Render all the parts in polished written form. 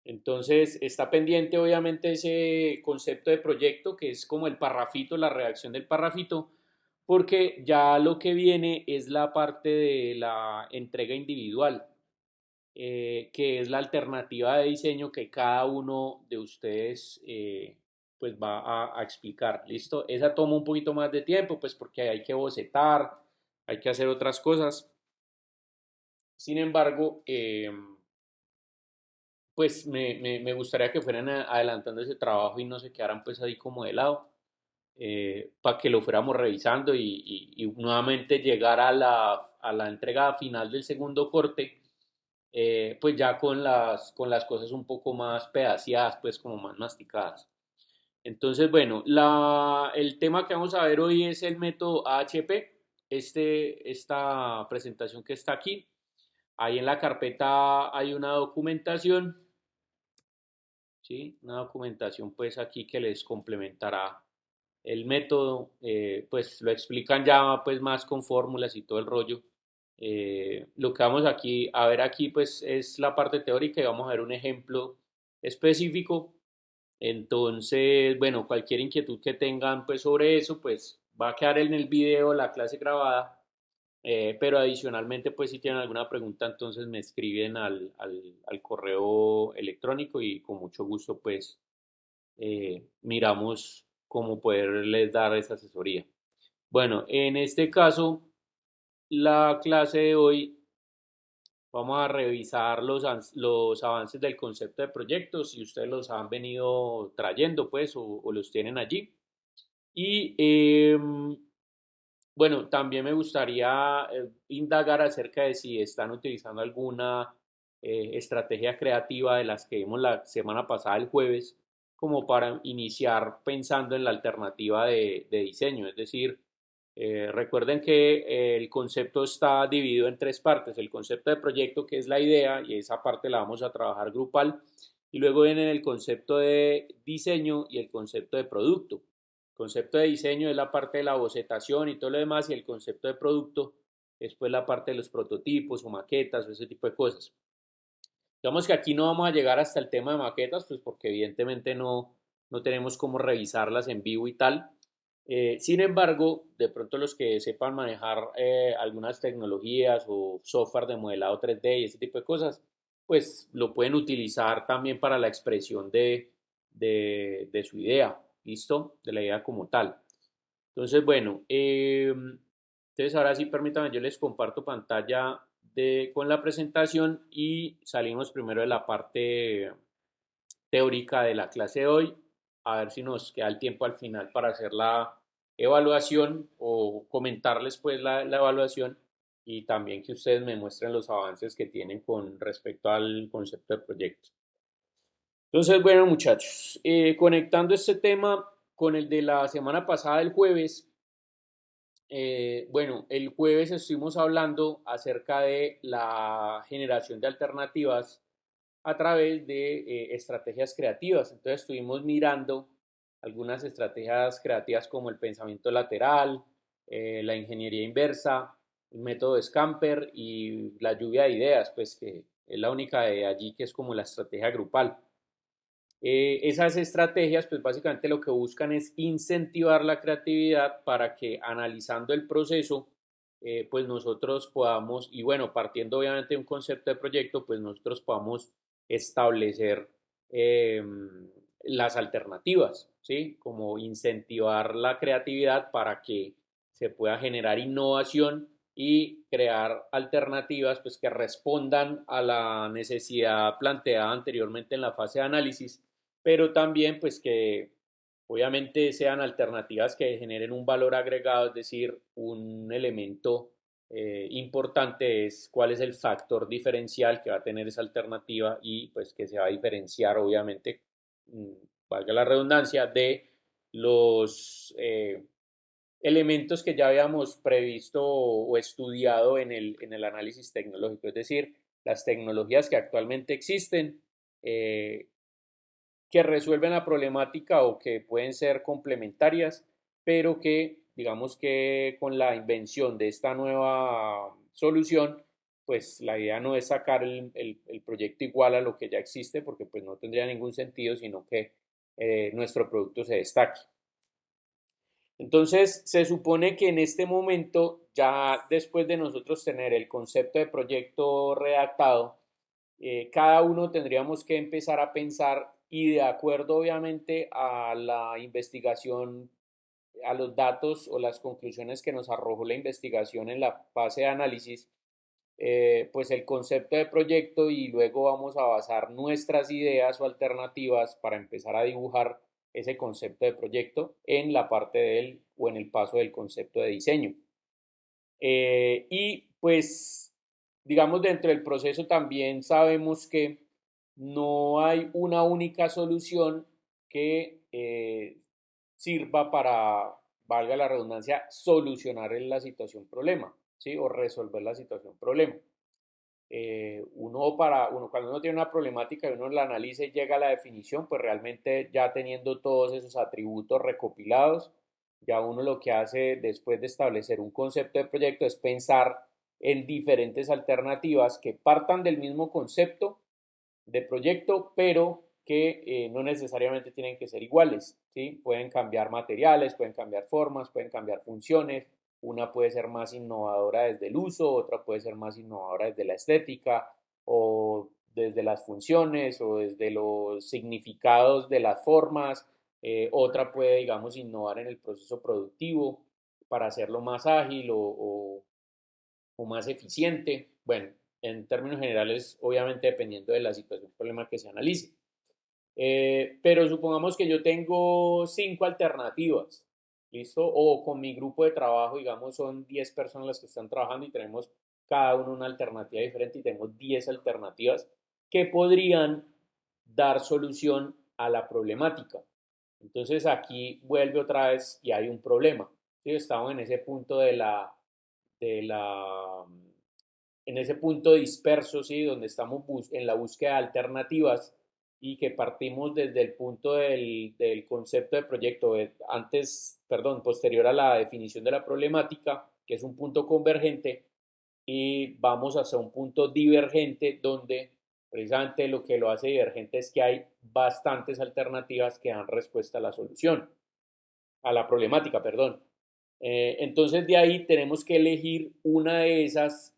Entonces, está pendiente obviamente ese concepto de proyecto, que es como el parrafito, la redacción del parrafito, porque ya lo que viene es la parte de la entrega individual, que es la alternativa de diseño que cada uno de ustedes pues va a explicar. ¿Listo? Esa toma un poquito más de tiempo, pues porque hay que bocetar, hay que hacer otras cosas. Sin embargo, pues me gustaría que fueran adelantando ese trabajo y no se quedaran pues ahí como de lado, para que lo fuéramos revisando y nuevamente llegar a la entrega final del segundo corte, pues ya con las cosas un poco más pedaciadas, pues como más masticadas. Entonces, bueno, el tema que vamos a ver hoy es el método AHP, esta presentación que está aquí. Ahí en la carpeta hay una documentación, ¿sí? Una documentación pues aquí que les complementará el método, pues lo explican ya pues más con fórmulas y todo el rollo. Lo que vamos aquí a ver aquí pues es la parte teórica y vamos a ver un ejemplo específico. Entonces, bueno, cualquier inquietud que tengan pues sobre eso, pues va a quedar en el video la clase grabada, pero adicionalmente pues si tienen alguna pregunta entonces me escriben al correo electrónico y con mucho gusto pues miramos cómo poderles dar esa asesoría. Bueno, en este caso, la clase de hoy vamos a revisar los avances del concepto de proyectos, si ustedes los han venido trayendo, pues, o los tienen allí. Y bueno, también me gustaría indagar acerca de si están utilizando alguna estrategia creativa de las que vimos la semana pasada, el jueves, como para iniciar pensando en la alternativa de diseño. Es decir, recuerden que el concepto está dividido en tres partes. El concepto de proyecto, que es la idea, y esa parte la vamos a trabajar grupal. Y luego viene el concepto de diseño y el concepto de producto. El concepto de diseño es la parte de la bocetación y todo lo demás, y el concepto de producto es pues la parte de los prototipos o maquetas o ese tipo de cosas. Digamos que aquí no vamos a llegar hasta el tema de maquetas, pues porque evidentemente no tenemos cómo revisarlas en vivo y tal. Sin embargo, de pronto los que sepan manejar algunas tecnologías o software de modelado 3D y ese tipo de cosas, pues lo pueden utilizar también para la expresión de su idea, ¿listo? De la idea como tal. Entonces, bueno, entonces ahora sí, permítanme, yo les comparto pantalla con la presentación y salimos primero de la parte teórica de la clase de hoy, a ver si nos queda el tiempo al final para hacer la evaluación o comentarles pues la evaluación y también que ustedes me muestren los avances que tienen con respecto al concepto de proyecto. Entonces, bueno muchachos, conectando este tema con el de la semana pasada, el jueves, bueno, el jueves estuvimos hablando acerca de la generación de alternativas a través de estrategias creativas. Entonces estuvimos mirando algunas estrategias creativas como el pensamiento lateral, la ingeniería inversa, el método de Scamper y la lluvia de ideas, pues que es la única de allí que es como la estrategia grupal. Esas estrategias, pues básicamente lo que buscan es incentivar la creatividad para que analizando el proceso, pues nosotros podamos, y bueno, partiendo obviamente de un concepto de proyecto, pues nosotros podamos establecer eh, las alternativas, ¿sí? Como incentivar la creatividad para que se pueda generar innovación y crear alternativas pues, que respondan a la necesidad planteada anteriormente en la fase de análisis, pero también pues que obviamente sean alternativas que generen un valor agregado, es decir, un elemento importante es cuál es el factor diferencial que va a tener esa alternativa y pues que se va a diferenciar obviamente, mm, valga la redundancia, de los elementos que ya habíamos previsto o estudiado en el análisis tecnológico, es decir, las tecnologías que actualmente existen, eh, que resuelven la problemática o que pueden ser complementarias, pero que digamos que con la invención de esta nueva solución pues la idea no es sacar el proyecto igual a lo que ya existe, porque pues no tendría ningún sentido, sino que nuestro producto se destaque. Entonces, se supone que en este momento, ya después de nosotros tener el concepto de proyecto redactado, cada uno tendríamos que empezar a pensar y de acuerdo obviamente a la investigación, a los datos o las conclusiones que nos arrojó la investigación en la fase de análisis, pues el concepto de proyecto y luego vamos a basar nuestras ideas o alternativas para empezar a dibujar ese concepto de proyecto en la parte del o en el paso del concepto de diseño. Y pues, digamos, dentro del proceso también sabemos que no hay una única solución que sirva para, valga la redundancia, solucionar la situación problema, ¿sí? O resolver la situación problema. Cuando uno tiene una problemática y uno la analiza y llega a la definición, pues realmente ya teniendo todos esos atributos recopilados, ya uno lo que hace después de establecer un concepto de proyecto es pensar en diferentes alternativas que partan del mismo concepto de proyecto, pero que no necesariamente tienen que ser iguales, ¿sí? Pueden cambiar materiales, pueden cambiar formas, pueden cambiar funciones. Una puede ser más innovadora desde el uso, otra puede ser más innovadora desde la estética o desde las funciones o desde los significados de las formas. Otra puede, digamos, innovar en el proceso productivo para hacerlo más ágil o más eficiente. Bueno, en términos generales, obviamente dependiendo de la situación, problema que se analice. Pero supongamos que yo tengo 5 alternativas, ¿listo? O con mi grupo de trabajo, digamos, son 10 personas las que están trabajando y tenemos cada uno una alternativa diferente y tenemos 10 alternativas que podrían dar solución a la problemática. Entonces aquí vuelve otra vez y hay un problema. ¿Sí? Estamos en ese punto de la, en ese punto disperso, ¿sí? Donde estamos en la búsqueda de alternativas y que partimos desde el punto del concepto de proyecto, posterior a la definición de la problemática, que es un punto convergente, y vamos hacia un punto divergente donde precisamente lo que lo hace divergente es que hay bastantes alternativas que dan respuesta a la solución, a la problemática, perdón. Entonces de ahí tenemos que elegir una de esas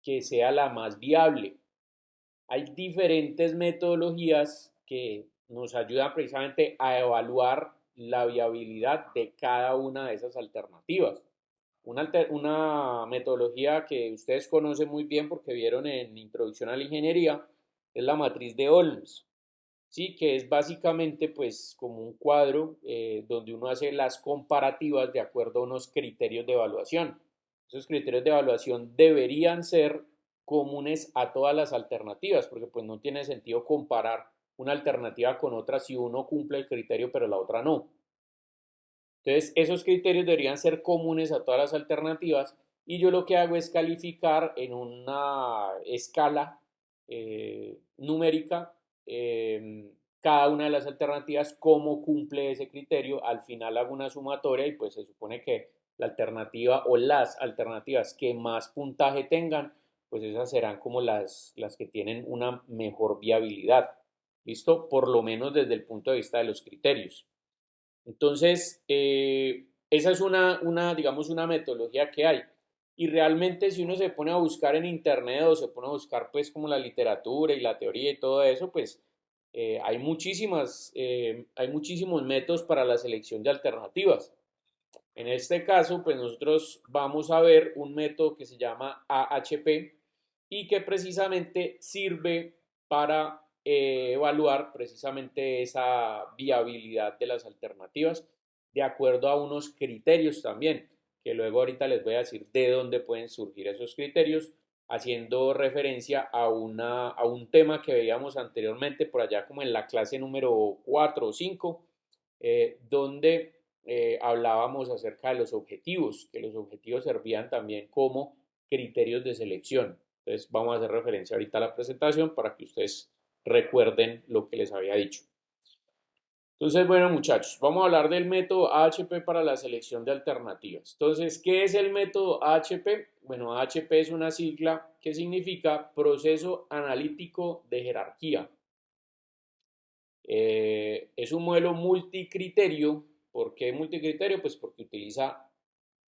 que sea la más viable. Hay diferentes metodologías que nos ayudan precisamente a evaluar la viabilidad de cada una de esas alternativas. Una metodología que ustedes conocen muy bien porque vieron en Introducción a la Ingeniería es la matriz de Olms, ¿sí? Que es básicamente pues como un cuadro donde uno hace las comparativas de acuerdo a unos criterios de evaluación. Esos criterios de evaluación deberían ser comunes a todas las alternativas, porque pues no tiene sentido comparar una alternativa con otra si uno cumple el criterio pero la otra no. Entonces, esos criterios deberían ser comunes a todas las alternativas y yo lo que hago es calificar en una escala numérica cada una de las alternativas, cómo cumple ese criterio. Al final hago una sumatoria y pues se supone que la alternativa o las alternativas que más puntaje tengan, pues esas serán como las que tienen una mejor viabilidad. ¿Listo? Por lo menos desde el punto de vista de los criterios. Entonces, esa es digamos, una metodología que hay. Y realmente si uno se pone a buscar en internet o se pone a buscar pues como la literatura y la teoría y todo eso, pues hay muchísimos métodos para la selección de alternativas. En este caso, pues nosotros vamos a ver un método que se llama AHP y que precisamente sirve para evaluar precisamente esa viabilidad de las alternativas de acuerdo a unos criterios también, que luego ahorita les voy a decir de dónde pueden surgir esos criterios, haciendo referencia a un tema que veíamos anteriormente por allá como en la clase número 4 o 5, donde hablábamos acerca de los objetivos, que los objetivos servían también como criterios de selección. Entonces vamos a hacer referencia ahorita a la presentación para que ustedes recuerden lo que les había dicho. Entonces, bueno, muchachos, vamos a hablar del método AHP para la selección de alternativas. Entonces, ¿qué es el método AHP? Bueno, AHP es una sigla que significa proceso analítico de jerarquía. Es un modelo multicriterio. ¿Por qué multicriterio? Pues porque utiliza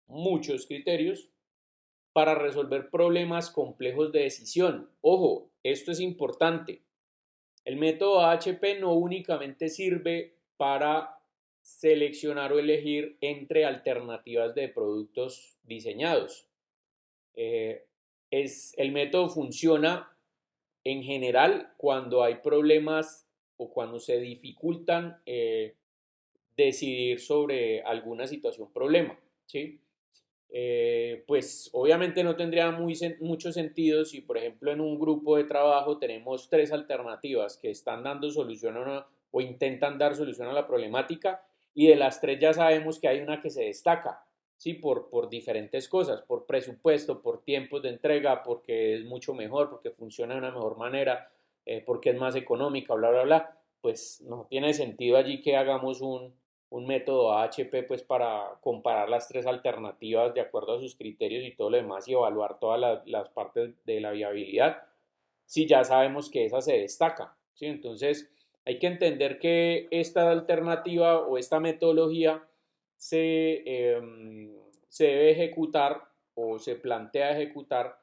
muchos criterios para resolver problemas complejos de decisión. Ojo, esto es importante. El método AHP no únicamente sirve para seleccionar o elegir entre alternativas de productos diseñados. Eh, el método funciona en general cuando hay problemas o cuando se dificultan decidir sobre alguna situación problema, ¿sí? Pues obviamente no tendría mucho sentido si, por ejemplo, en un grupo de trabajo tenemos tres alternativas que están dando solución o intentan dar solución a la problemática y de las tres ya sabemos que hay una que se destaca, ¿sí? Por diferentes cosas, por presupuesto, por tiempos de entrega, porque es mucho mejor, porque funciona de una mejor manera, porque es más económica, bla, bla, bla. Pues no tiene sentido allí que hagamos un método AHP pues para comparar las tres alternativas de acuerdo a sus criterios y todo lo demás y evaluar todas las partes de la viabilidad, si ya sabemos que esa se destaca, ¿sí? Entonces hay que entender que esta alternativa o esta metodología se debe ejecutar o se plantea ejecutar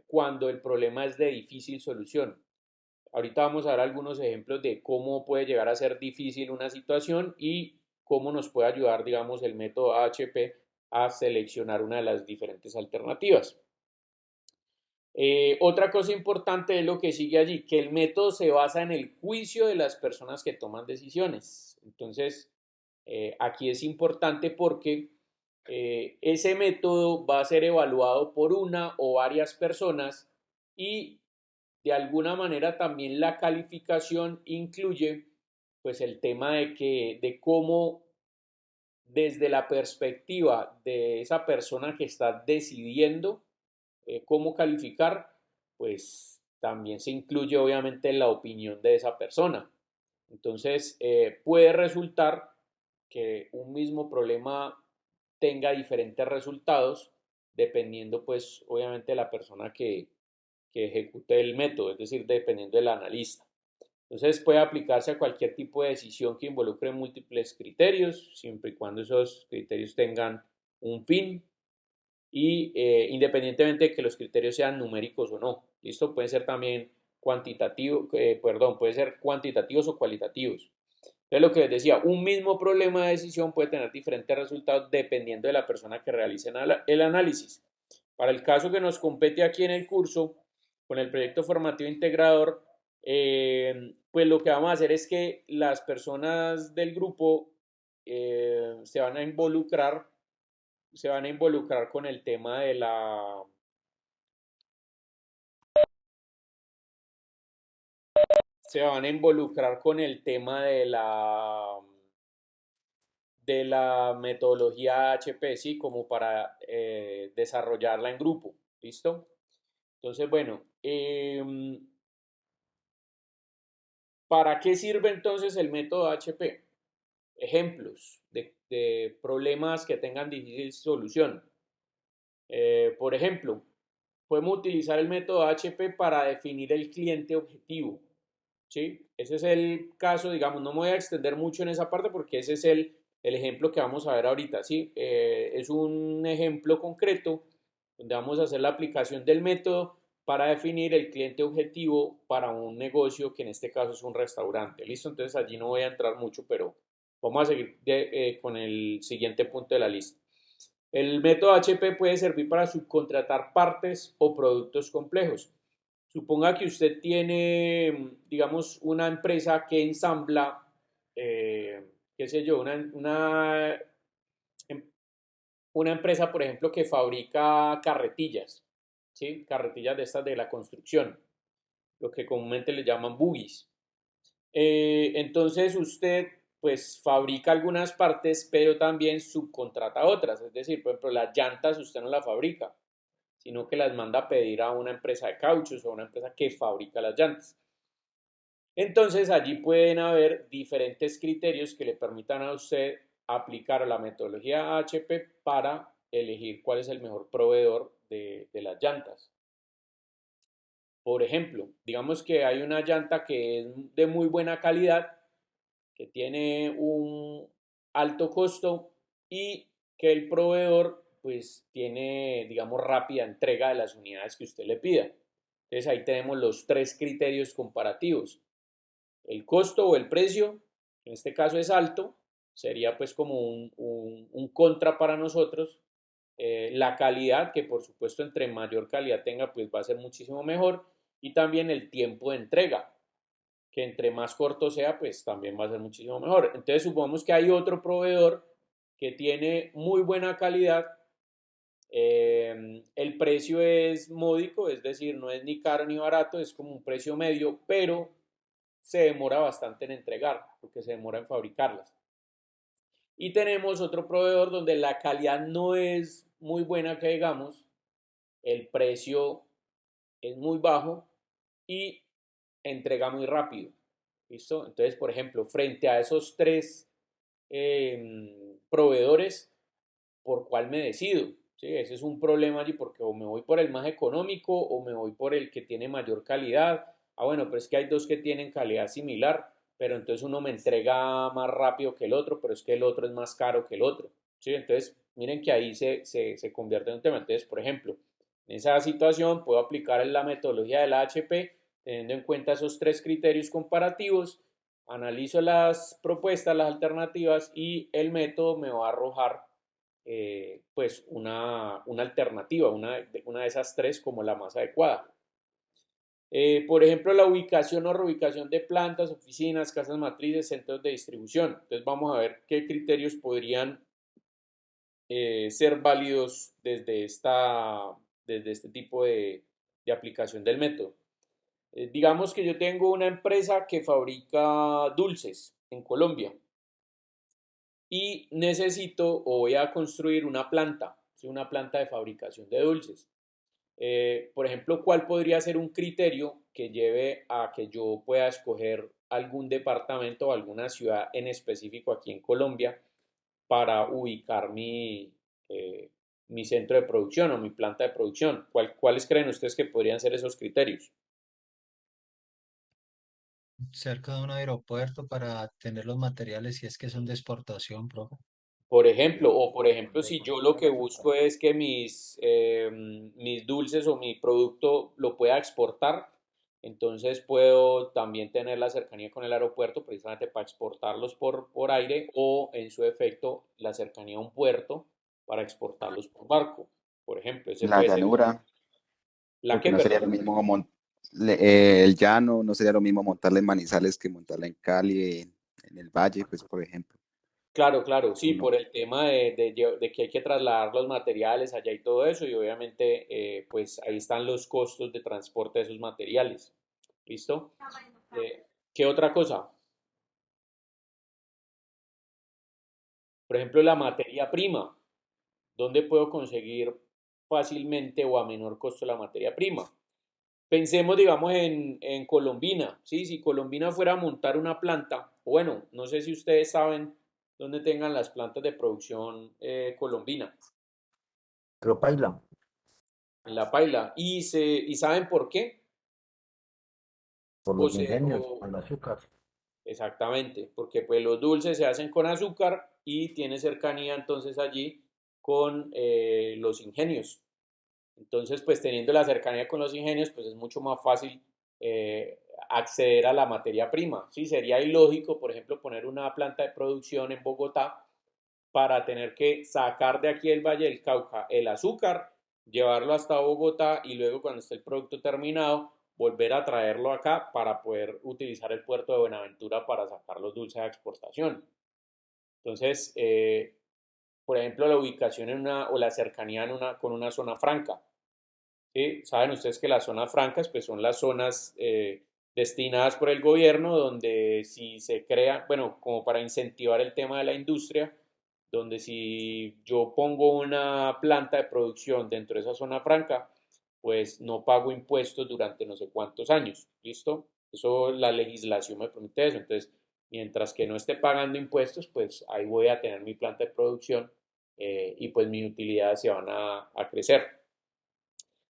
cuando el problema es de difícil solución. Ahorita vamos a ver algunos ejemplos de cómo puede llegar a ser difícil una situación y cómo nos puede ayudar, digamos, el método AHP a seleccionar una de las diferentes alternativas. Otra cosa importante es lo que sigue allí, que el método se basa en el juicio de las personas que toman decisiones. Entonces, aquí es importante porque ese método va a ser evaluado por una o varias personas y de alguna manera también la calificación incluye pues el tema de cómo desde la perspectiva de esa persona que está decidiendo cómo calificar, pues también se incluye obviamente la opinión de esa persona. Entonces puede resultar que un mismo problema tenga diferentes resultados dependiendo pues obviamente de la persona que ejecute el método, es decir, dependiendo del analista. Entonces puede aplicarse a cualquier tipo de decisión que involucre múltiples criterios, siempre y cuando esos criterios tengan un fin y independientemente de que los criterios sean numéricos o no. ¿Listo? Pueden ser también pueden ser cuantitativos o cualitativos. Entonces lo que les decía, un mismo problema de decisión puede tener diferentes resultados dependiendo de la persona que realice el análisis. Para el caso que nos compete aquí en el curso, con el proyecto formativo integrador, pues lo que vamos a hacer es que las personas del grupo se van a involucrar con el tema de se van a involucrar con el tema de la metodología HP, ¿sí? Como para desarrollarla en grupo, ¿listo? Entonces, bueno, ¿para qué sirve entonces el método HP? Ejemplos de problemas que tengan difícil solución. Por ejemplo, podemos utilizar el método HP para definir el cliente objetivo. ¿Sí? Ese es el caso, digamos, no me voy a extender mucho en esa parte porque ese es el ejemplo que vamos a ver ahorita. ¿Sí? Es un ejemplo concreto donde vamos a hacer la aplicación del método para definir el cliente objetivo para un negocio que en este caso es un restaurante. ¿Listo? Entonces allí no voy a entrar mucho, pero vamos a seguir con el siguiente punto de la lista. El método HP puede servir para subcontratar partes o productos complejos. Suponga que usted tiene, digamos, una empresa que ensambla, qué sé yo, em, una empresa, por ejemplo, que fabrica carretillas, ¿sí? Carretillas de estas de la construcción, lo que comúnmente le llaman buggies. Entonces usted pues fabrica algunas partes, pero también subcontrata otras. Es decir, por ejemplo, las llantas usted no las fabrica, sino que las manda a pedir a una empresa de cauchos o a una empresa que fabrica las llantas. Entonces allí pueden haber diferentes criterios que le permitan a usted aplicar la metodología HP para elegir cuál es el mejor proveedor de las llantas. Por ejemplo, digamos que hay una llanta que es de muy buena calidad, que tiene un alto costo y que el proveedor pues tiene, digamos, rápida entrega de las unidades que usted le pida. Entonces ahí tenemos los tres criterios comparativos. El costo o el precio, en este caso es alto, sería pues como un contra para nosotros. La calidad, que por supuesto entre mayor calidad tenga, pues va a ser muchísimo mejor. Y también el tiempo de entrega, que entre más corto sea, pues también va a ser muchísimo mejor. Entonces supongamos que hay otro proveedor que tiene muy buena calidad, el precio es módico, es decir, no es ni caro ni barato, es como un precio medio, pero se demora bastante en entregar, porque se demora en fabricarlas. Y tenemos otro proveedor donde la calidad no es muy buena, que digamos, el precio es muy bajo y entrega muy rápido. ¿Listo? Entonces, por ejemplo, frente a esos tres proveedores, ¿por cuál me decido? ¿Sí? Ese es un problema allí porque o me voy por el más económico o me voy por el que tiene mayor calidad. Ah, bueno, pero es que hay dos que tienen calidad similar, pero entonces uno me entrega más rápido que el otro, pero es que el otro es más caro que el otro. ¿Sí? Entonces, miren que ahí se convierte en un tema. Entonces, por ejemplo, en esa situación puedo aplicar la metodología del HP teniendo en cuenta esos tres criterios comparativos, analizo las propuestas, las alternativas y el método me va a arrojar pues una alternativa, una de esas tres como la más adecuada. Por ejemplo, la ubicación o reubicación de plantas, oficinas, casas matrices, centros de distribución. Entonces vamos a ver qué criterios podrían ser válidos desde este tipo de aplicación del método. Digamos que yo tengo una empresa que fabrica dulces en Colombia y necesito o voy a construir una planta, ¿sí? Una planta de fabricación de dulces. Por ejemplo, ¿cuál podría ser un criterio que lleve a que yo pueda escoger algún departamento o alguna ciudad en específico aquí en Colombia para ubicar mi centro de producción o mi planta de producción? ¿Cuáles creen ustedes que podrían ser esos criterios? Cerca de un aeropuerto para tener los materiales si es que son de exportación, profe. Por ejemplo, o por ejemplo, si yo lo que busco es que mis dulces o mi producto lo pueda exportar, entonces puedo también tener la cercanía con el aeropuerto precisamente para exportarlos por aire o en su efecto la cercanía a un puerto para exportarlos por barco. Por ejemplo, ese La puede ser llanura, la porque que, no sería perdón. lo mismo el llano, no sería lo mismo montarla en Manizales que montarla en Cali, en el Valle, pues por ejemplo. Claro, claro, sí, Uno, por el tema de que hay que trasladar los materiales allá y todo eso, y obviamente, pues ahí están los costos de transporte de esos materiales. ¿Listo? ¿Qué otra cosa? Por ejemplo, la materia prima. ¿Dónde puedo conseguir fácilmente o a menor costo la materia prima? Pensemos, digamos, en Colombina, ¿sí? Si Colombina fuera a montar una planta, o bueno, no sé si ustedes saben dónde tengan las plantas de producción Colombina. Tropaila, En La Paila. ¿Y saben por qué? por O los se, ingenios, o, por el azúcar. exactamente, porque pues los dulces se hacen con azúcar y tiene cercanía entonces allí con los ingenios. Entonces, pues teniendo la cercanía con los ingenios, pues es mucho más fácil acceder a la materia prima. Sí, sería ilógico, por ejemplo, poner una planta de producción en Bogotá para tener que sacar de aquí el Valle del Cauca el azúcar, llevarlo hasta Bogotá y luego cuando esté el producto terminado, volver a traerlo acá para poder utilizar el puerto de Buenaventura para sacar los dulces a exportación. Entonces, por ejemplo, la ubicación o la cercanía con una zona franca. ¿Sí? Saben ustedes que las zonas francas pues son las zonas destinadas por el gobierno donde si se crea, bueno, como para incentivar el tema de la industria, donde si yo pongo una planta de producción dentro de esa zona franca, pues no pago impuestos durante no sé cuántos años, ¿listo? Eso, la legislación me permite eso. Entonces, mientras que no esté pagando impuestos, pues ahí voy a tener mi planta de producción y pues mis utilidades se van a crecer.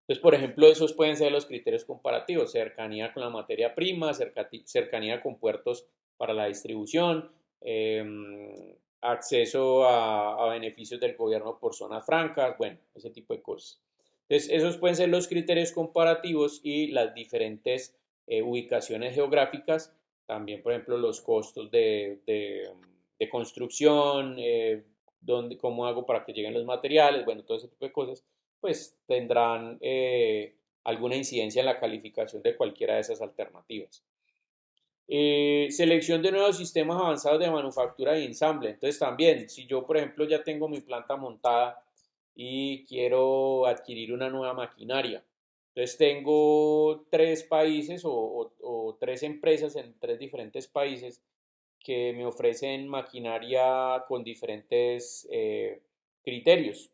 Entonces, por ejemplo, esos pueden ser los criterios comparativos: cercanía con la materia prima, cercanía con puertos para la distribución, acceso a beneficios del gobierno por zonas francas, bueno, ese tipo de cosas. Entonces, esos pueden ser los criterios comparativos y las diferentes ubicaciones geográficas. También, por ejemplo, los costos de construcción, cómo hago para que lleguen los materiales, bueno, todo ese tipo de cosas pues tendrán alguna incidencia en la calificación de cualquiera de esas alternativas. Selección de nuevos sistemas avanzados de manufactura y ensamble. Entonces también, si yo por ejemplo ya tengo mi planta montada y quiero adquirir una nueva maquinaria, entonces tengo tres países o tres empresas en tres diferentes países que me ofrecen maquinaria con diferentes criterios.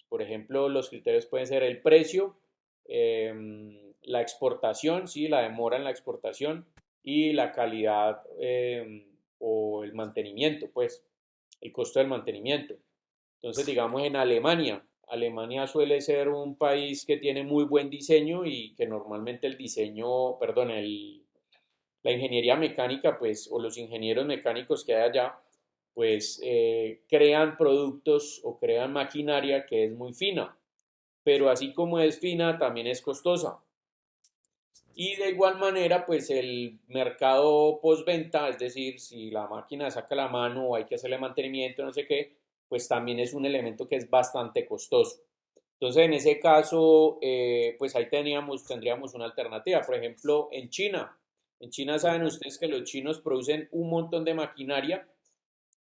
Por ejemplo, los criterios pueden ser el precio, la exportación, ¿sí? La demora en la exportación y la calidad o el mantenimiento, pues el costo del mantenimiento. Entonces, digamos en Alemania, Alemania suele ser un país que tiene muy buen diseño y que normalmente el diseño, perdón, la ingeniería mecánica, pues, o los ingenieros mecánicos que hay allá, pues, crean productos o crean maquinaria que es muy fina, pero así como es fina, también es costosa. Y de igual manera, pues el mercado postventa, es decir, si la máquina saca la mano o hay que hacerle mantenimiento, no sé qué, pues también es un elemento que es bastante costoso. Entonces, en ese caso, pues ahí tendríamos una alternativa. Por ejemplo, en China saben ustedes que los chinos producen un montón de maquinaria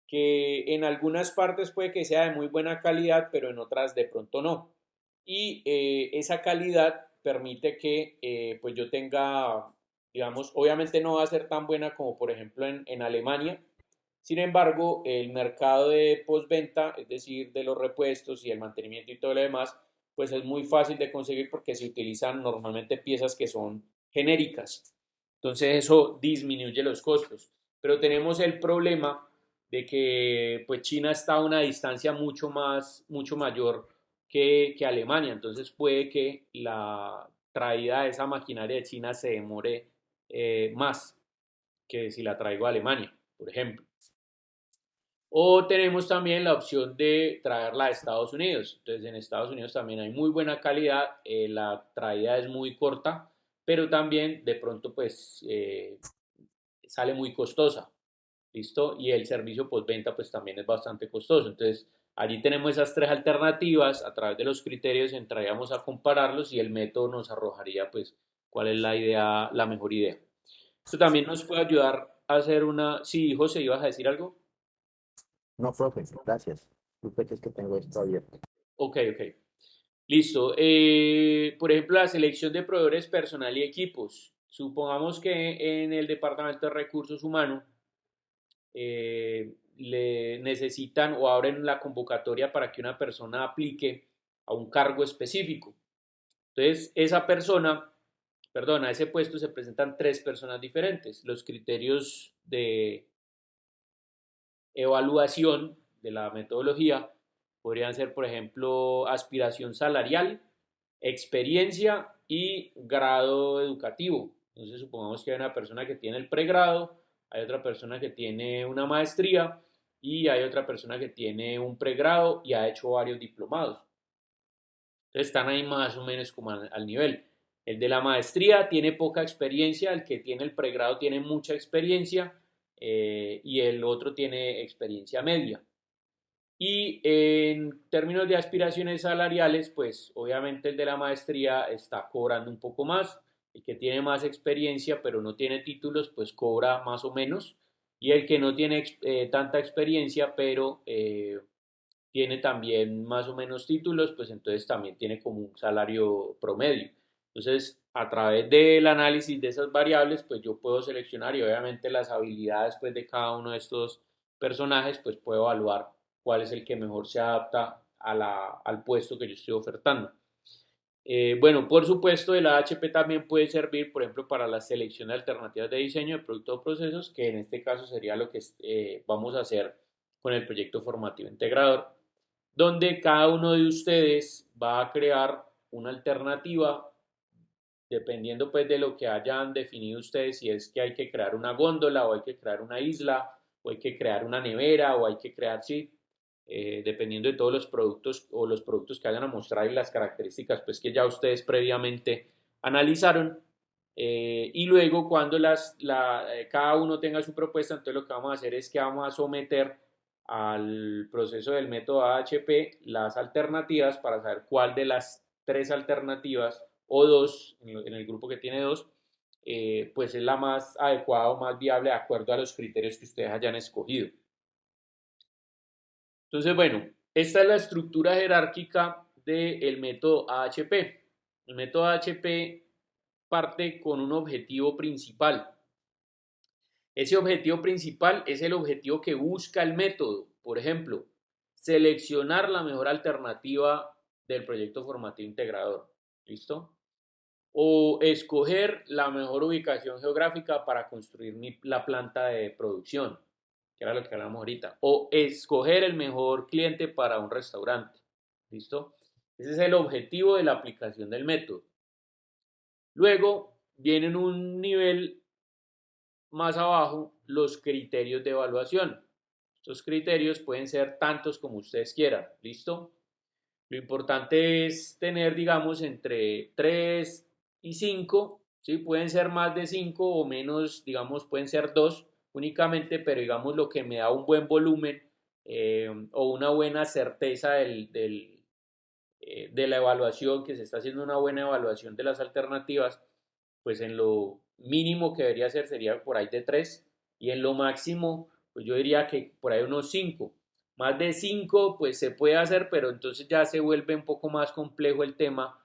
que en algunas partes puede que sea de muy buena calidad, pero en otras de pronto no. Y esa calidad permite que pues yo tenga, digamos, obviamente no va a ser tan buena como por ejemplo en Alemania. Sin embargo, el mercado de postventa, es decir, de los repuestos y el mantenimiento y todo lo demás, pues es muy fácil de conseguir porque se utilizan normalmente piezas que son genéricas. Entonces eso disminuye los costos. Pero tenemos el problema de que pues China está a una distancia mucho mayor que Alemania. Entonces puede que la traída de esa maquinaria de China se demore más que si la traigo a Alemania, por ejemplo. O tenemos también la opción de traerla a Estados Unidos. Entonces en Estados Unidos también hay muy buena calidad, la traída es muy corta, pero también de pronto pues sale muy costosa, ¿listo? Y el servicio postventa pues también es bastante costoso. Entonces allí tenemos esas tres alternativas, a través de los criterios entraríamos a compararlos y el método nos arrojaría pues cuál es la idea, la mejor idea. Esto también nos puede ayudar a hacer una... Sí, José, ¿ibas a decir algo? No, profe, gracias. Disculpe que es que tengo esto abierto. Ok, ok. Listo. Por ejemplo, la selección de proveedores personal y equipos. Supongamos que en el Departamento de Recursos Humanos le necesitan o abren la convocatoria para que una persona aplique a un cargo específico. Entonces, esa persona, perdón, a ese puesto se presentan tres personas diferentes. Los criterios de evaluación de la metodología podrían ser, por ejemplo, aspiración salarial, experiencia y grado educativo. Entonces, supongamos que hay una persona que tiene el pregrado, hay otra persona que tiene una maestría y hay otra persona que tiene un pregrado y ha hecho varios diplomados. Entonces, están ahí más o menos como al nivel. El de la maestría tiene poca experiencia, el que tiene el pregrado tiene mucha experiencia y el otro tiene experiencia media. Y en términos de aspiraciones salariales, pues obviamente el de la maestría está cobrando un poco más, el que tiene más experiencia pero no tiene títulos, pues cobra más o menos, y el que no tiene tanta experiencia pero tiene también más o menos títulos, pues entonces también tiene como un salario promedio. Entonces, a través del análisis de esas variables, pues yo puedo seleccionar y obviamente las habilidades pues, de cada uno de estos personajes, pues puedo evaluar cuál es el que mejor se adapta al puesto que yo estoy ofertando. Bueno, por supuesto, el AHP también puede servir, por ejemplo, para la selección de alternativas de diseño de productos o procesos, que en este caso sería lo que vamos a hacer con el proyecto formativo integrador, donde cada uno de ustedes va a crear una alternativa dependiendo pues de lo que hayan definido ustedes, si es que hay que crear una góndola o hay que crear una isla o hay que crear una nevera o hay que crear, sí, dependiendo de todos los productos o los productos que vayan a mostrar y las características pues que ya ustedes previamente analizaron. Y luego cuando cada uno tenga su propuesta, entonces lo que vamos a hacer es que vamos a someter al proceso del método AHP las alternativas para saber cuál de las tres alternativas o dos, en el grupo que tiene dos, pues es la más adecuada o más viable de acuerdo a los criterios que ustedes hayan escogido. Entonces, bueno, esta es la estructura jerárquica del método AHP. El método AHP parte con un objetivo principal. Ese objetivo principal es el objetivo que busca el método. Por ejemplo, seleccionar la mejor alternativa del proyecto formativo integrador. ¿Listo? O escoger la mejor ubicación geográfica para construir la planta de producción, que era lo que hablamos ahorita, o escoger el mejor cliente para un restaurante. ¿Listo? Ese es el objetivo de la aplicación del método. Luego viene en un nivel más abajo los criterios de evaluación. Estos criterios pueden ser tantos como ustedes quieran. ¿Listo? Lo importante es tener, digamos, entre 3 y 5, ¿sí? Pueden ser más de 5 o menos, digamos, pueden ser 2 únicamente, pero digamos lo que me da un buen volumen o una buena certeza de la evaluación, que se está haciendo una buena evaluación de las alternativas, pues en lo mínimo que debería ser sería por ahí de 3 y en lo máximo, pues yo diría que por ahí unos 5. Más de 5 pues se puede hacer, pero entonces ya se vuelve un poco más complejo el tema,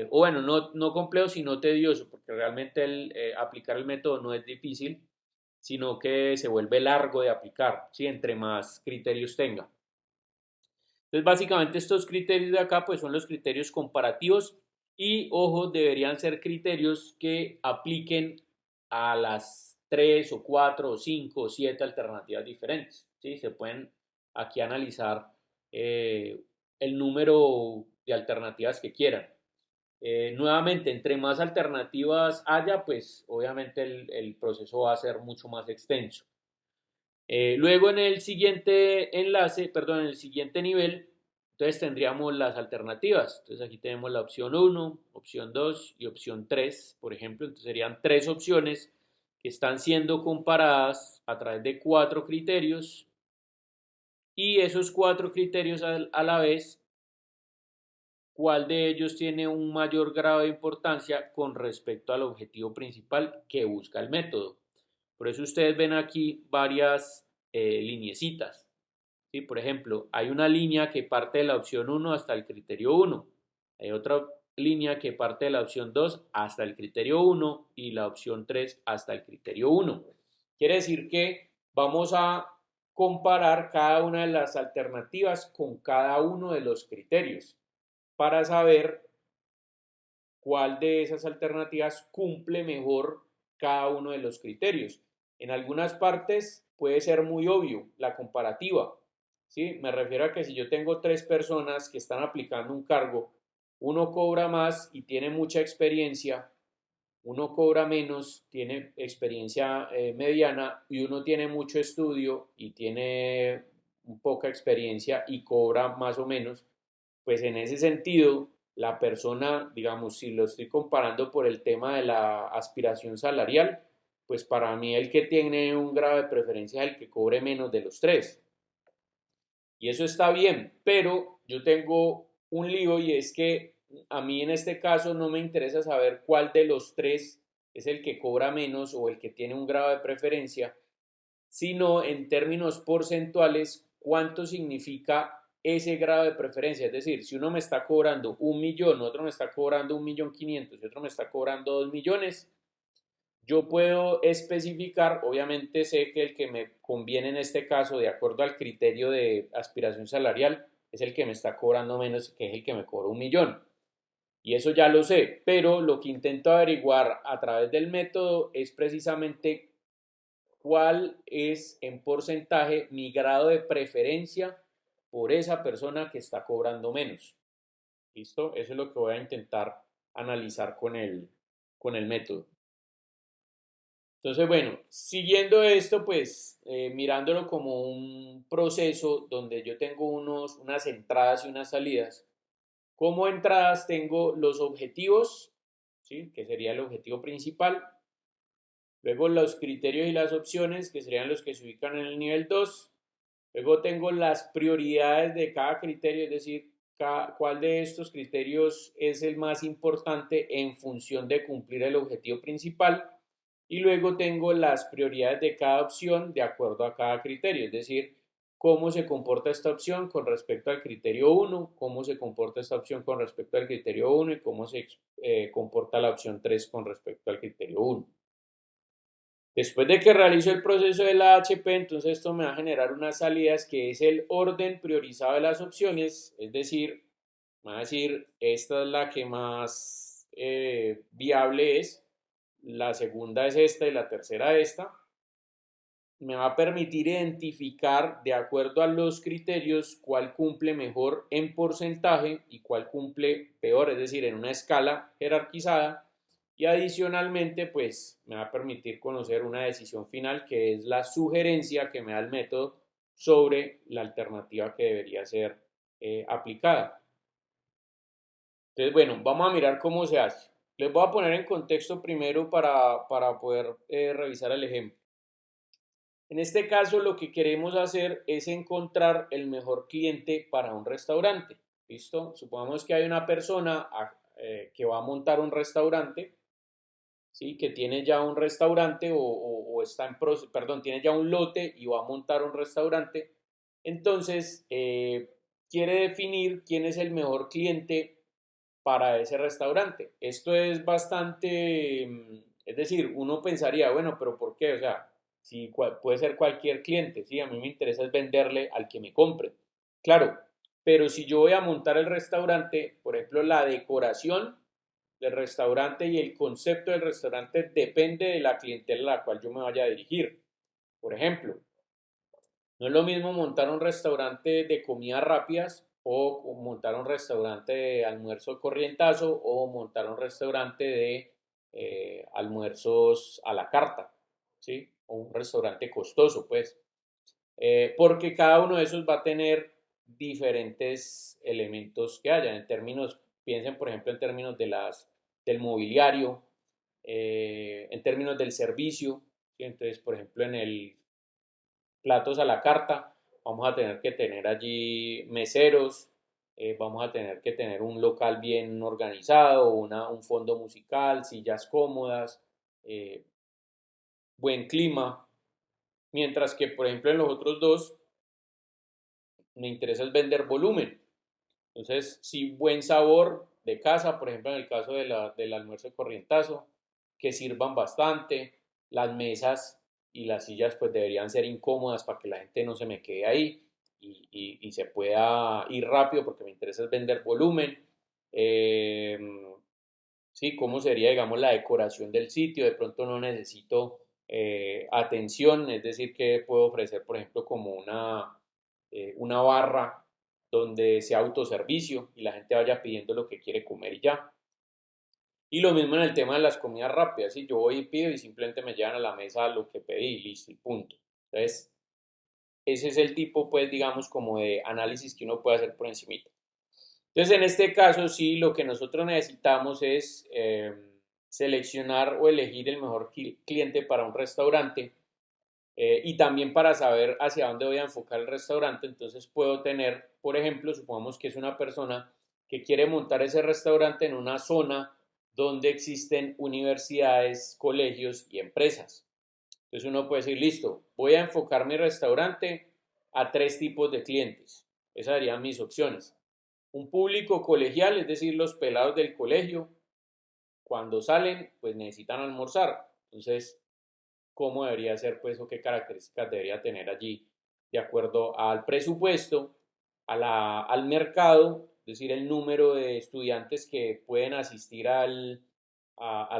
o bueno, no complejo sino tedioso, porque realmente aplicar el método no es difícil, sino que se vuelve largo de aplicar, ¿sí? Entre más criterios tenga. Entonces, básicamente estos criterios de acá pues son los criterios comparativos y, ojo, deberían ser criterios que apliquen a las 3 o 4 o 5 o 7 alternativas diferentes, ¿sí? Se pueden aquí analizar el número de alternativas que quieran. Nuevamente, entre más alternativas haya, pues obviamente el proceso va a ser mucho más extenso. Luego en el siguiente enlace, perdón, en el siguiente nivel, entonces tendríamos las alternativas. Entonces aquí tenemos la opción 1, opción 2 y opción 3, por ejemplo. Entonces serían 3 opciones que están siendo comparadas a través de 4 criterios y esos 4 criterios a la vez, cuál de ellos tiene un mayor grado de importancia con respecto al objetivo principal que busca el método. Por eso ustedes ven aquí varias lineecitas. ¿Sí? Por ejemplo, hay una línea que parte de la opción 1 hasta el criterio 1. Hay otra línea que parte de la opción 2 hasta el criterio 1 y la opción 3 hasta el criterio 1. Quiere decir que vamos a comparar cada una de las alternativas con cada uno de los criterios para saber cuál de esas alternativas cumple mejor cada uno de los criterios. En algunas partes puede ser muy obvio la comparativa, ¿sí? Me refiero a que si yo tengo 3 personas que están aplicando un cargo, uno cobra más y tiene mucha experiencia, uno cobra menos, tiene experiencia mediana, y uno tiene mucho estudio y tiene poca experiencia y cobra más o menos, pues en ese sentido, la persona, digamos, si lo estoy comparando por el tema de la aspiración salarial, pues para mí el que tiene un grado de preferencia es el que cobre menos de los 3. Y eso está bien, pero yo tengo un lío y es que a mí en este caso no me interesa saber cuál de los 3 es el que cobra menos o el que tiene un grado de preferencia, sino en términos porcentuales cuánto significa ese grado de preferencia. Es decir, si uno me está cobrando 1.000.000, otro me está cobrando 1.500.000 y otro me está cobrando 2 millones, yo puedo especificar, obviamente sé que el que me conviene en este caso, de acuerdo al criterio de aspiración salarial, es el que me está cobrando menos, que es el que me cobra 1.000.000. Y eso ya lo sé, pero lo que intento averiguar a través del método es precisamente cuál es en porcentaje mi grado de preferencia por esa persona que está cobrando menos. ¿Listo? Eso es lo que voy a intentar analizar con el método. Entonces, bueno, siguiendo esto, pues mirándolo como un proceso donde yo tengo unas entradas y unas salidas. Como entradas tengo los objetivos, ¿sí? Que sería el objetivo principal. Luego los criterios y las opciones, que serían los que se ubican en el nivel 2. Luego tengo las prioridades de cada criterio, es decir, cuál de estos criterios es el más importante en función de cumplir el objetivo principal. Y luego tengo las prioridades de cada opción de acuerdo a cada criterio, es decir, cómo se comporta esta opción con respecto al criterio 1, cómo se comporta esta opción con respecto al criterio 1 y cómo se comporta la opción 3 con respecto al criterio 1. Después de que realizo el proceso de la HP, entonces esto me va a generar unas salidas que es el orden priorizado de las opciones, es decir, me va a decir, esta es la que más viable es, la segunda es esta y la tercera esta. Me va a permitir identificar de acuerdo a los criterios cuál cumple mejor en porcentaje y cuál cumple peor, es decir, en una escala jerarquizada. Y adicionalmente, pues me va a permitir conocer una decisión final que es la sugerencia que me da el método sobre la alternativa que debería ser aplicada. Entonces, bueno, vamos a mirar cómo se hace. Les voy a poner en contexto primero para poder revisar el ejemplo. En este caso, lo que queremos hacer es encontrar el mejor cliente para un restaurante. ¿Listo? Supongamos que hay una persona que va a montar un restaurante, ¿sí? Que tiene ya un restaurante o está en perdón, tiene ya un lote y va a montar un restaurante. Entonces, quiere definir quién es el mejor cliente para ese restaurante. Esto es bastante, es decir, uno pensaría, bueno, pero ¿por qué? O sea, si puede ser cualquier cliente, ¿sí? A mí me interesa es venderle al que me compre. Claro, pero si yo voy a montar el restaurante, por ejemplo, la decoración del restaurante y el concepto del restaurante depende de la clientela a la cual yo me vaya a dirigir. Por ejemplo, no es lo mismo montar un restaurante de comidas rápidas o montar un restaurante de almuerzo corrientazo o montar un restaurante de almuerzos a la carta, ¿sí? O un restaurante costoso, pues. Porque cada uno de esos va a tener diferentes elementos que haya. En términos, piensen por ejemplo en términos del mobiliario, en términos del servicio, ¿sí? Entonces, por ejemplo, en el platos a la carta, vamos a tener que tener allí meseros, vamos a tener que tener un local bien organizado, un fondo musical, sillas cómodas, buen clima, mientras que por ejemplo en los otros dos me interesa es vender volumen. Entonces, sí, buen sabor de casa, por ejemplo en el caso del almuerzo corrientazo, que sirvan bastante, las mesas y las sillas pues deberían ser incómodas para que la gente no se me quede ahí y se pueda ir rápido porque me interesa es vender volumen. Eh, sí, cómo sería, digamos, la decoración del sitio. De pronto no necesito atención, es decir, que puedo ofrecer, por ejemplo, como una barra donde sea autoservicio y la gente vaya pidiendo lo que quiere comer y ya. Y lo mismo en el tema de las comidas rápidas, ¿sí? Yo voy y pido y simplemente me llevan a la mesa lo que pedí y listo y punto. Entonces, ese es el tipo, pues, digamos, como de análisis que uno puede hacer por encimita. Entonces, en este caso, sí, lo que nosotros necesitamos es seleccionar o elegir el mejor cliente para un restaurante y también para saber hacia dónde voy a enfocar el restaurante. Entonces, puedo tener, por ejemplo, supongamos que es una persona que quiere montar ese restaurante en una zona donde existen universidades, colegios y empresas. Entonces, uno puede decir, listo, voy a enfocar mi restaurante a 3 tipos de clientes. Esas serían mis opciones. Un público colegial, es decir, los pelados del colegio, cuando salen, pues necesitan almorzar. Entonces, ¿cómo debería ser, pues, o qué características debería tener allí de acuerdo al presupuesto, al mercado decir, el número de estudiantes que pueden asistir al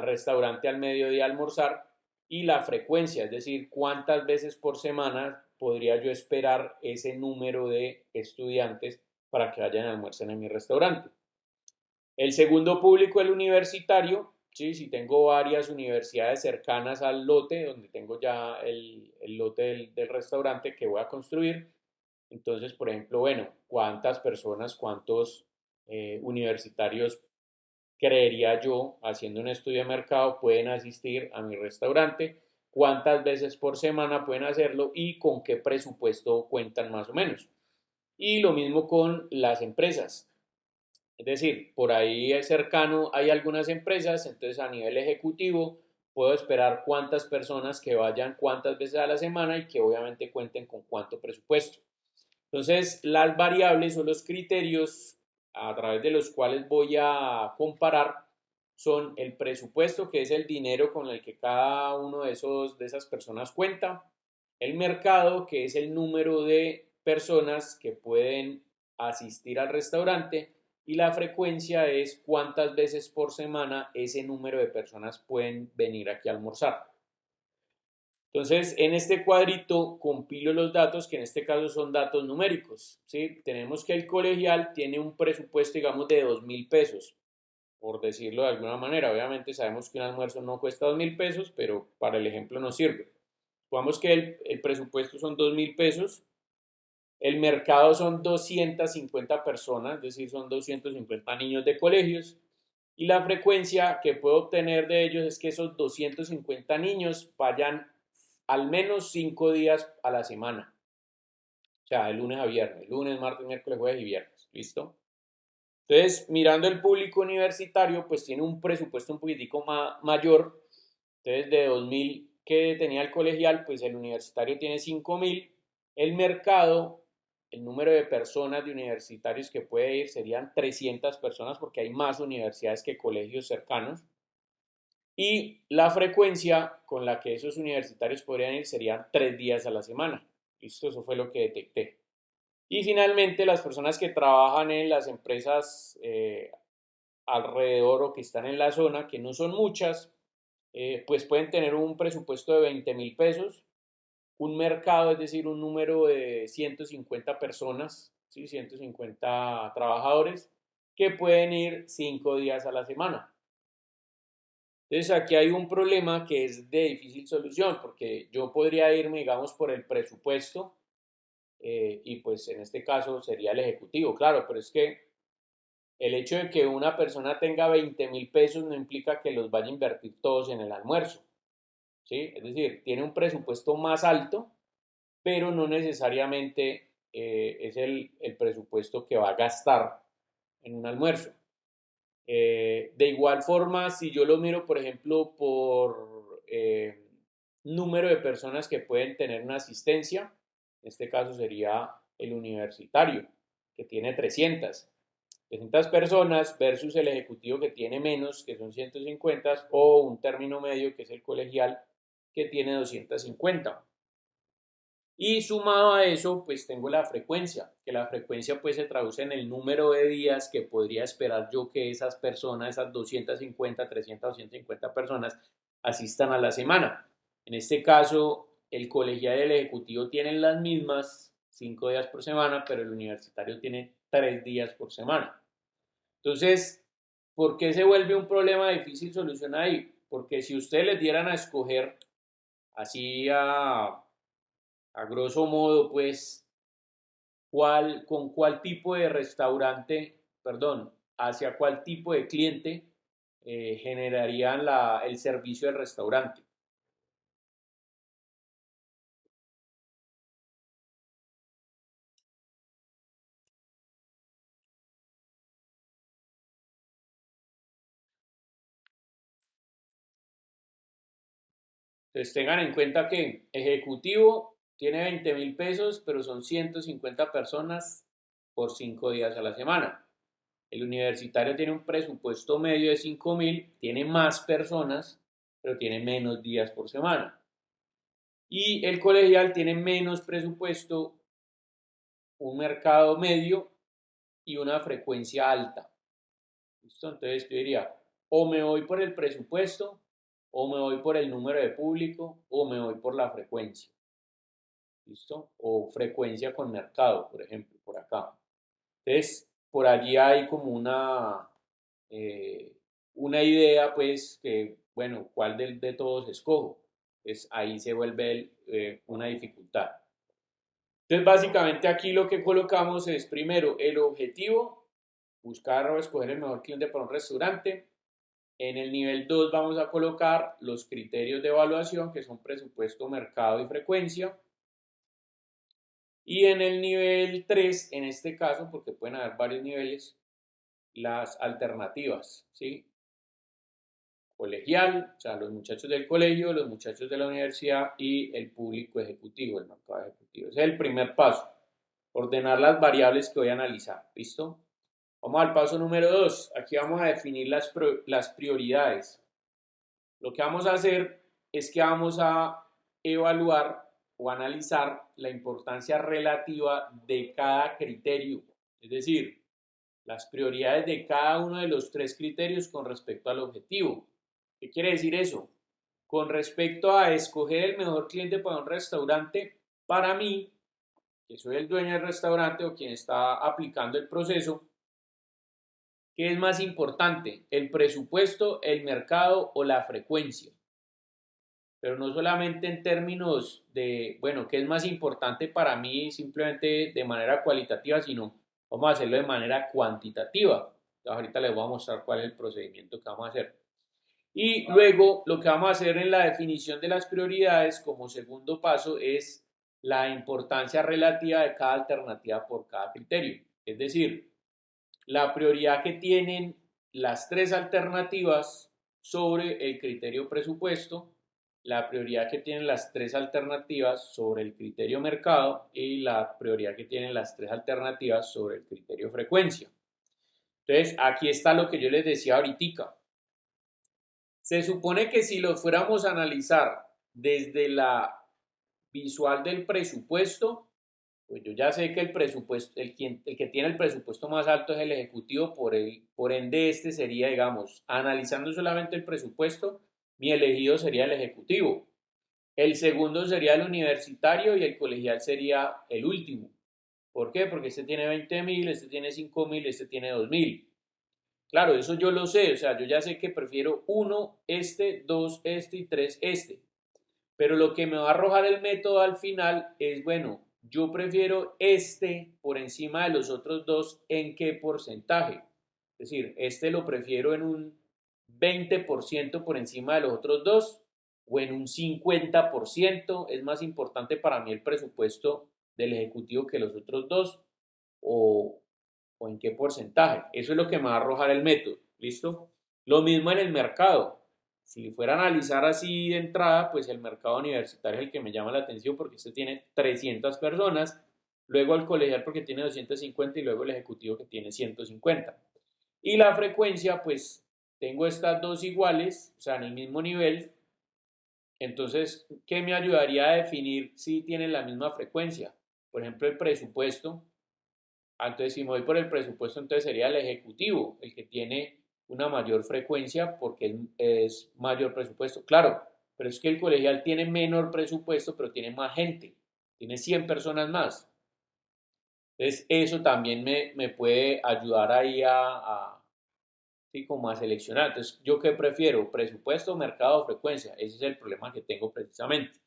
restaurante al mediodía a almorzar, y la frecuencia, es decir, cuántas veces por semana podría yo esperar ese número de estudiantes para que vayan a almorzar en mi restaurante. El segundo público, el universitario, ¿sí? Si tengo varias universidades cercanas al lote, donde tengo ya el lote del restaurante que voy a construir, entonces, por ejemplo, bueno, ¿cuántas personas, cuántos universitarios creería yo, haciendo un estudio de mercado, pueden asistir a mi restaurante? ¿Cuántas veces por semana pueden hacerlo y con qué presupuesto cuentan más o menos? Y lo mismo con las empresas. Es decir, por ahí cercano hay algunas empresas, entonces a nivel ejecutivo puedo esperar cuántas personas que vayan cuántas veces a la semana y que obviamente cuenten con cuánto presupuesto. Entonces, las variables o los criterios a través de los cuales voy a comparar son el presupuesto, que es el dinero con el que cada uno de esas personas cuenta, el mercado, que es el número de personas que pueden asistir al restaurante, y la frecuencia es cuántas veces por semana ese número de personas pueden venir aquí a almorzar. Entonces, en este cuadrito compilo los datos, que en este caso son datos numéricos, ¿sí? Tenemos que el colegial tiene un presupuesto, digamos, de 2.000 pesos, por decirlo de alguna manera. Obviamente sabemos que un almuerzo no cuesta 2.000 pesos, pero para el ejemplo nos sirve. Supongamos que el presupuesto son 2.000 pesos, el mercado son 250 personas, es decir, son 250 niños de colegios, y la frecuencia que puedo obtener de ellos es que esos 250 niños vayan al menos 5 días a la semana. O sea, de lunes a viernes, lunes, martes, miércoles, jueves y viernes. ¿Listo? Entonces, mirando el público universitario, pues tiene un presupuesto un poquitico mayor. Entonces, de 2.000 que tenía el colegial, pues el universitario tiene 5.000. El mercado, el número de personas de universitarios que puede ir serían 300 personas, porque hay más universidades que colegios cercanos. Y la frecuencia con la que esos universitarios podrían ir serían 3 días a la semana. ¿Listo? Eso fue lo que detecté. Y finalmente, las personas que trabajan en las empresas alrededor o que están en la zona, que no son muchas, pues pueden tener un presupuesto de 20.000 pesos, un mercado, es decir, un número de 150 personas, ¿sí? 150 trabajadores, que pueden ir 5 días a la semana. Entonces aquí hay un problema que es de difícil solución, porque yo podría irme, digamos, por el presupuesto, y pues en este caso sería el ejecutivo, claro, pero es que el hecho de que una persona tenga 20.000 pesos no implica que los vaya a invertir todos en el almuerzo, ¿sí? Es decir, tiene un presupuesto más alto, pero no necesariamente es el presupuesto que va a gastar en un almuerzo. De igual forma, si yo lo miro, por ejemplo, por número de personas que pueden tener una asistencia, en este caso sería el universitario, que tiene 300 personas versus el ejecutivo, que tiene menos, que son 150, o un término medio, que es el colegial, que tiene 250. Y sumado a eso, pues tengo la frecuencia, que la frecuencia pues se traduce en el número de días que podría esperar yo que esas personas, esas 250, 300, 250 personas asistan a la semana. En este caso, el colegial y el ejecutivo tienen las mismas 5 días por semana, pero el universitario tiene 3 días por semana. Entonces, ¿por qué se vuelve un problema de difícil solución ahí? Porque si ustedes les dieran a escoger así a grosso modo, pues, con cuál tipo de restaurante, perdón, hacia cuál tipo de cliente generarían el servicio del restaurante. Entonces tengan en cuenta que ejecutivo tiene 20.000 pesos, pero son 150 personas por 5 días a la semana. El universitario tiene un presupuesto medio de 5.000, tiene más personas, pero tiene menos días por semana. Y el colegial tiene menos presupuesto, un mercado medio, y una frecuencia alta. ¿Listo? Entonces yo diría, o me voy por el presupuesto, o me voy por el número de público, o me voy por la frecuencia. ¿Listo? O frecuencia con mercado, por ejemplo, por acá. Entonces, por allí hay como una idea, pues, que, bueno, ¿cuál de todos escojo? Pues ahí se vuelve una dificultad. Entonces, básicamente aquí lo que colocamos es, primero, el objetivo, buscar o escoger el mejor cliente para un restaurante. En el nivel 2 vamos a colocar los criterios de evaluación, que son presupuesto, mercado y frecuencia. Y en el nivel 3, en este caso, porque pueden haber varios niveles, las alternativas, ¿sí? Colegial, o sea, los muchachos del colegio, los muchachos de la universidad y el público ejecutivo, el mercado ejecutivo. Ese es el primer paso, ordenar las variables que voy a analizar, ¿listo? Vamos al paso número 2. Aquí vamos a definir las prioridades. Lo que vamos a hacer es que vamos a evaluar o analizar la importancia relativa de cada criterio, es decir, las prioridades de cada uno de los 3 criterios con respecto al objetivo. ¿Qué quiere decir eso? Con respecto a escoger el mejor cliente para un restaurante, para mí, que soy el dueño del restaurante o quien está aplicando el proceso, ¿qué es más importante? ¿El presupuesto, el mercado o la frecuencia? Pero no solamente en términos de, bueno, ¿qué es más importante para mí simplemente de manera cualitativa, sino vamos a hacerlo de manera cuantitativa? Entonces, ahorita les voy a mostrar cuál es el procedimiento que vamos a hacer. Y luego lo que vamos a hacer en la definición de las prioridades como segundo paso es la importancia relativa de cada alternativa por cada criterio. Es decir, la prioridad que tienen las 3 alternativas sobre el criterio presupuesto, la prioridad que tienen las 3 alternativas sobre el criterio mercado y la prioridad que tienen las 3 alternativas sobre el criterio frecuencia. Entonces, aquí está lo que yo les decía ahorita. Se supone que si lo fuéramos a analizar desde la visual del presupuesto, pues yo ya sé que el presupuesto, el que tiene el presupuesto más alto es el ejecutivo, por ende este sería, digamos, analizando solamente el presupuesto, mi elegido sería el ejecutivo. El segundo sería el universitario y el colegial sería el último. ¿Por qué? Porque este tiene 20.000, este tiene 5.000, este tiene 2.000. Claro, eso yo lo sé, o sea, yo ya sé que prefiero 1, 2, y 3, este. Pero lo que me va a arrojar el método al final es, bueno, yo prefiero este por encima de los otros 2, ¿en qué porcentaje? Es decir, este lo prefiero en un 20% por encima de los otros 2 o en un 50%. Es más importante para mí el presupuesto del ejecutivo que los otros 2 o en qué porcentaje. Eso es lo que me va a arrojar el método. ¿Listo? Lo mismo en el mercado. Si fuera a analizar así de entrada, pues el mercado universitario es el que me llama la atención porque este tiene 300 personas, luego el colegial porque tiene 250 y luego el ejecutivo que tiene 150. Y la frecuencia, pues tengo estas dos iguales, o sea, en el mismo nivel. Entonces, ¿qué me ayudaría a definir si tienen la misma frecuencia? Por ejemplo, el presupuesto. Entonces, si me voy por el presupuesto, entonces sería el ejecutivo, el que tiene una mayor frecuencia porque es mayor presupuesto. Claro, pero es que el colegial tiene menor presupuesto, pero tiene más gente, tiene 100 personas más. Entonces, eso también me puede ayudar ahí sí, como a seleccionar. Entonces, ¿yo qué prefiero? ¿Presupuesto, mercado o frecuencia? Ese es el problema que tengo precisamente.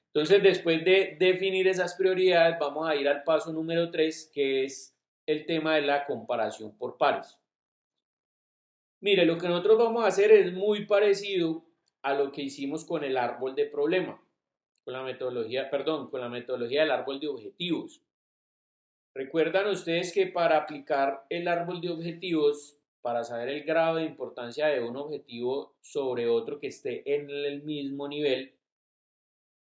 Entonces, después de definir esas prioridades, vamos a ir al paso número 3, que es el tema de la comparación por pares. Mire, lo que nosotros vamos a hacer es muy parecido a lo que hicimos con el árbol de problema, con la metodología del árbol de objetivos. Recuerdan ustedes que para aplicar el árbol de objetivos, para saber el grado de importancia de un objetivo sobre otro que esté en el mismo nivel,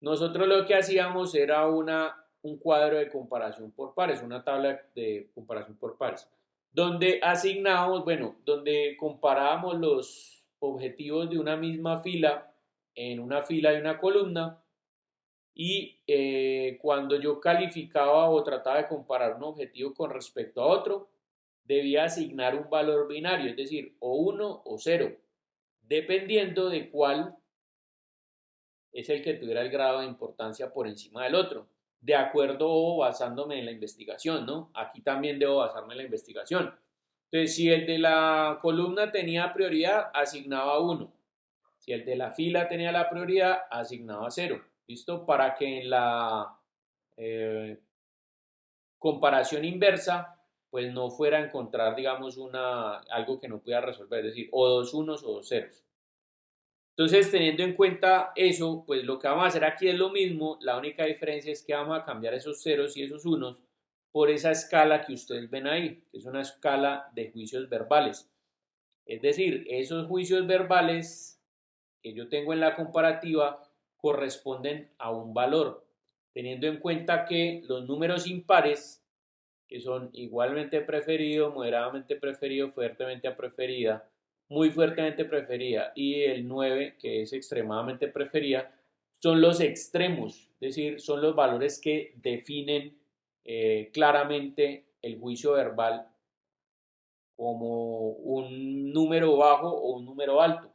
nosotros lo que hacíamos era un cuadro de comparación por pares, una tabla de comparación por pares, donde asignábamos, donde comparábamos los objetivos de una misma fila en una fila y una columna y cuando yo calificaba o trataba de comparar un objetivo con respecto a otro, debía asignar un valor binario, es decir, o 1 o 0, dependiendo de cuál es el que tuviera el grado de importancia por encima del otro, de acuerdo o basándome en la investigación, ¿no? Aquí también debo basarme en la investigación. Entonces, si el de la columna tenía prioridad, asignaba 1. Si el de la fila tenía la prioridad, asignaba 0. ¿Listo? Para que en la eh, comparación inversa, pues no fuera a encontrar, digamos, algo que no pudiera resolver, es decir, o dos unos o dos ceros. Entonces, teniendo en cuenta eso, pues lo que vamos a hacer aquí es lo mismo, la única diferencia es que vamos a cambiar esos ceros y esos unos por esa escala que ustedes ven ahí, que es una escala de juicios verbales. Es decir, esos juicios verbales que yo tengo en la comparativa corresponden a un valor, teniendo en cuenta que los números impares, que son igualmente preferido, moderadamente preferido, fuertemente preferida, muy fuertemente preferida, y el 9, que es extremadamente preferida, son los extremos, es decir, son los valores que definen claramente el juicio verbal como un número bajo o un número alto.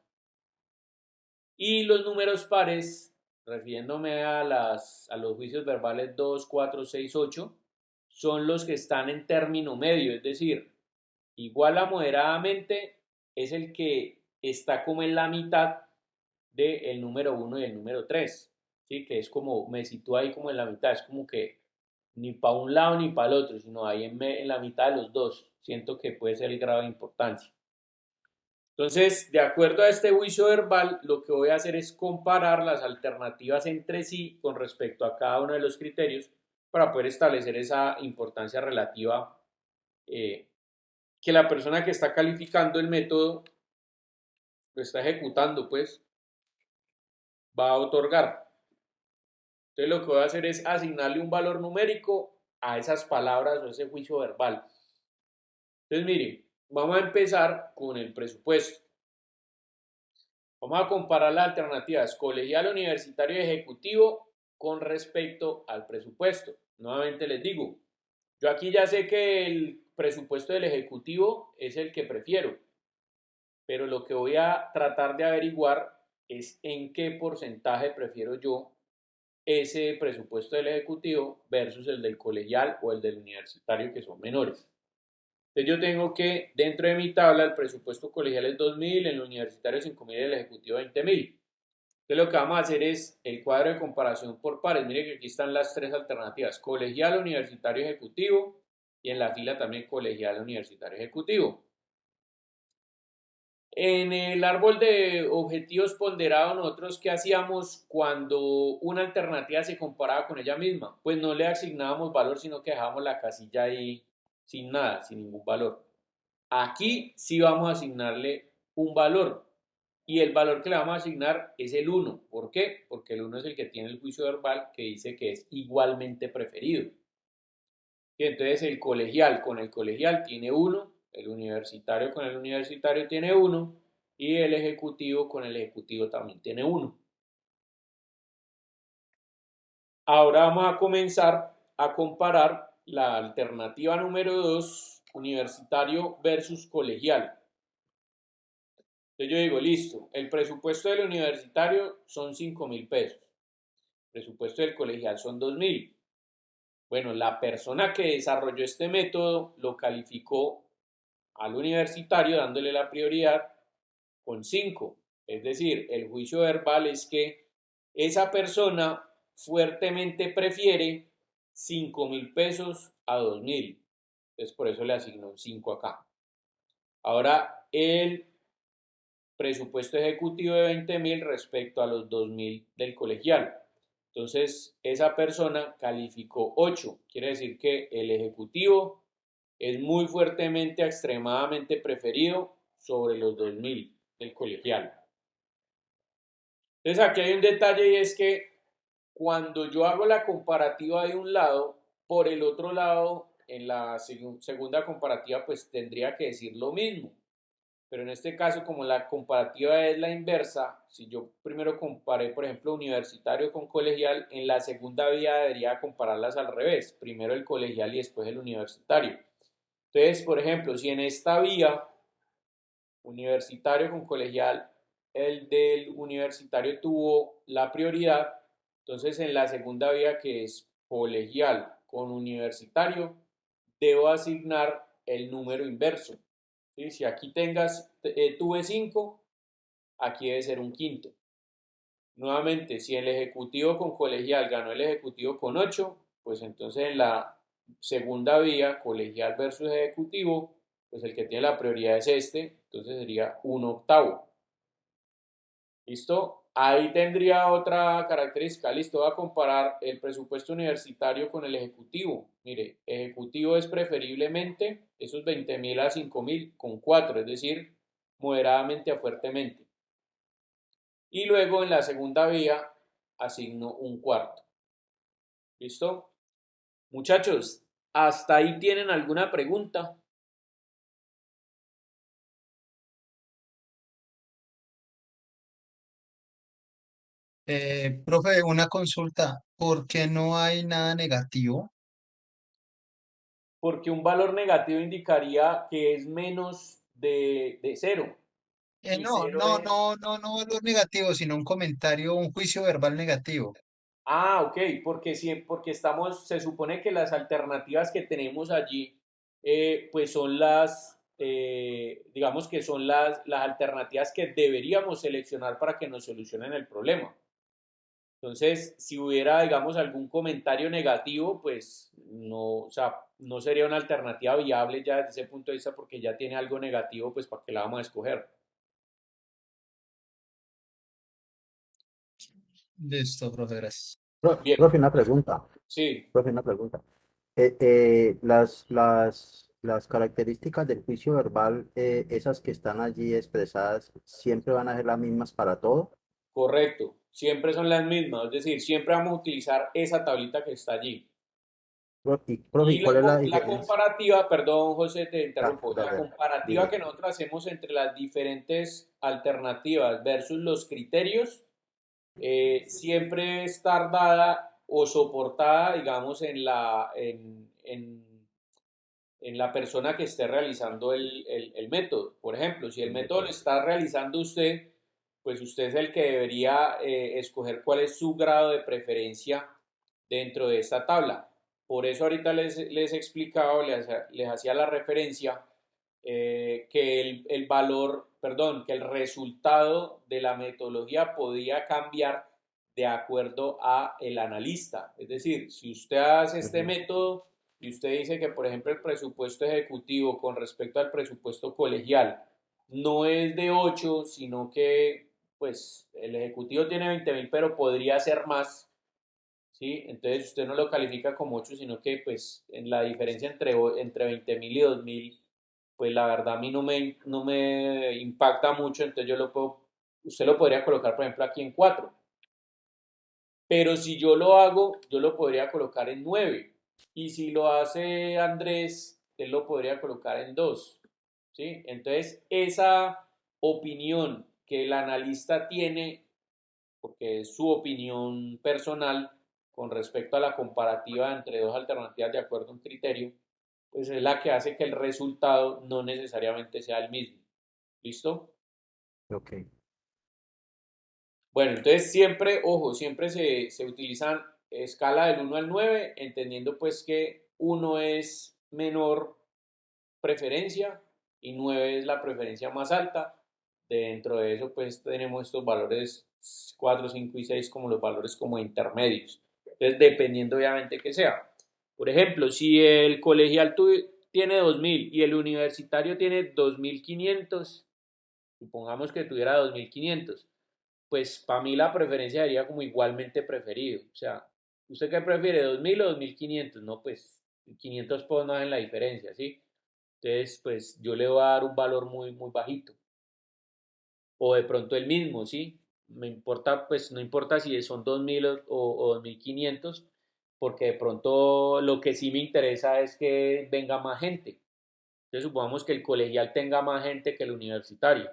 Y los números pares, refiriéndome a los juicios verbales 2, 4, 6, 8, son los que están en término medio, es decir, igual a moderadamente es el que está como en la mitad del número 1 y el número 3, ¿sí? Que es como, me sitúa ahí como en la mitad, es como que ni para un lado ni para el otro, sino ahí en la mitad de los dos, siento que puede ser el grado de importancia. Entonces, de acuerdo a este juicio verbal, lo que voy a hacer es comparar las alternativas entre sí con respecto a cada uno de los criterios para poder establecer esa importancia relativa que la persona que está calificando el método, lo está ejecutando, pues, va a otorgar. Entonces, lo que voy a hacer es asignarle un valor numérico a esas palabras o ese juicio verbal. Entonces, miren, vamos a empezar con el presupuesto. Vamos a comparar las alternativas colegial, universitario y ejecutivo con respecto al presupuesto. Nuevamente les digo, yo aquí ya sé que el presupuesto del ejecutivo es el que prefiero, pero lo que voy a tratar de averiguar es en qué porcentaje prefiero yo ese presupuesto del ejecutivo versus el del colegial o el del universitario, que son menores. Entonces yo tengo que, dentro de mi tabla, el presupuesto colegial es 2.000, el universitario 5.000 y el ejecutivo 20.000. Entonces lo que vamos a hacer es el cuadro de comparación por pares. Mire que aquí están las tres alternativas: colegial, universitario, ejecutivo, y en la fila también colegial, universitario, ejecutivo. En el árbol de objetivos ponderados, nosotros ¿qué hacíamos cuando una alternativa se comparaba con ella misma? Pues no le asignábamos valor, sino que dejábamos la casilla ahí sin nada, sin ningún valor. Aquí sí vamos a asignarle un valor, y el valor que le vamos a asignar es el 1. ¿Por qué? Porque el 1 es el que tiene el juicio verbal que dice que es igualmente preferido. Y entonces el colegial con el colegial tiene 1, el universitario con el universitario tiene 1 y el ejecutivo con el ejecutivo también tiene 1. Ahora vamos a comenzar a comparar la alternativa número 2, universitario versus colegial. Entonces yo digo, listo, el presupuesto del universitario son 5.000 pesos, el presupuesto del colegial son 2.000. Bueno, la persona que desarrolló este método lo calificó al universitario dándole la prioridad con 5. Es decir, el juicio verbal es que esa persona fuertemente prefiere 5.000 pesos a 2.000. Entonces por eso le asignó un 5 acá. Ahora el presupuesto ejecutivo de 20.000 respecto a los 2.000 del colegial. Entonces esa persona calificó 8. Quiere decir que el ejecutivo es muy fuertemente, extremadamente preferido sobre los 2.000 del colegial. Entonces aquí hay un detalle, y es que cuando yo hago la comparativa de un lado, por el otro lado, en la segunda comparativa, pues tendría que decir lo mismo. Pero en este caso, como la comparativa es la inversa, si yo primero comparé, por ejemplo, universitario con colegial, en la segunda vía debería compararlas al revés. Primero el colegial y después el universitario. Entonces, por ejemplo, si en esta vía, universitario con colegial, el del universitario tuvo la prioridad, entonces en la segunda vía, que es colegial con universitario, debo asignar el número inverso. ¿Sí? Si aquí tuve 5, aquí debe ser un quinto. Nuevamente, si el ejecutivo con colegial ganó el ejecutivo con 8, pues entonces en la segunda vía, colegial versus ejecutivo, pues el que tiene la prioridad es este, entonces sería un octavo. ¿Listo? Ahí tendría otra característica. Listo, voy a comparar el presupuesto universitario con el ejecutivo. Mire, ejecutivo es preferiblemente esos 20.000 a 5.000 con 4, es decir, moderadamente a fuertemente. Y luego en la segunda vía asigno un cuarto. ¿Listo? Muchachos, ¿hasta ahí tienen alguna pregunta? Profe, una consulta, ¿por qué no hay nada negativo? Porque un valor negativo indicaría que es menos de 0. Y No, 0 no, es... no, no, no valor negativo, sino un comentario, un juicio verbal negativo. Ah, ok, porque se supone que las alternativas que tenemos allí, pues son digamos que son las alternativas que deberíamos seleccionar para que nos solucionen el problema. Entonces, si hubiera, digamos, algún comentario negativo, pues no, o sea, no sería una alternativa viable ya desde ese punto de vista porque ya tiene algo negativo, pues ¿para qué la vamos a escoger? Listo, profe, gracias. Bien, Profe, una pregunta. sí, Profe, una pregunta. Las características del juicio verbal, esas que están allí expresadas, ¿siempre van a ser las mismas para todo? correcto. Siempre son las mismas, es decir, siempre vamos a utilizar esa tablita que está allí. Profe, ¿y Y cuál es la la diferencia? comparativa, perdón José, te Dale, interrumpo, la dale, comparativa dime. que nosotros hacemos entre las diferentes alternativas versus los criterios, siempre estar dada o soportada, digamos, en la persona que esté realizando el método. Por ejemplo, si el El método lo método. está realizando usted, pues usted es el que debería escoger cuál es su grado de preferencia dentro de esta tabla. Por eso ahorita les he explicado, les hacía la referencia que el valor, perdón, que el resultado de la metodología podía cambiar de acuerdo a el analista. Es decir, si usted hace este Ujú. método y usted dice que, por ejemplo, el presupuesto ejecutivo con respecto al presupuesto colegial no es de 8, sino que pues el ejecutivo tiene 20.000, pero podría ser más, ¿sí? Entonces usted no lo califica como 8, sino que pues en la diferencia entre 20.000 y 2.000, pues la verdad a mí no me impacta mucho, entonces usted lo podría colocar, por ejemplo, aquí en 4. Pero si yo lo hago, yo lo podría colocar en 9. Y si lo hace Andrés, él lo podría colocar en 2. ¿Sí? Entonces, esa opinión que el analista tiene, porque es su opinión personal con respecto a la comparativa entre dos alternativas de acuerdo a un criterio, pues es la que hace que el resultado no necesariamente sea el mismo. ¿Listo? Ok. Bueno, entonces siempre, ojo, siempre se utilizan escala del 1 al 9, entendiendo pues que 1 es menor preferencia y 9 es la preferencia más alta. Dentro de eso pues tenemos estos valores 4, 5 y 6 como los valores como intermedios. Entonces dependiendo obviamente que sea. Por ejemplo, si el colegial tiene 2.000 y el universitario tiene 2.500, supongamos que tuviera 2.500, pues para mí la preferencia sería como igualmente preferido. O sea, ¿usted qué prefiere, 2.000 o 2.500? No, pues 500 pesos no hacen la diferencia, ¿sí? Entonces, pues yo le voy a dar un valor muy, muy bajito. O de pronto el mismo, ¿sí? Me importa, pues no importa si son 2.000 o 2.500, porque de pronto lo que sí me interesa es que venga más gente. Entonces, supongamos que el colegial tenga más gente que el universitario,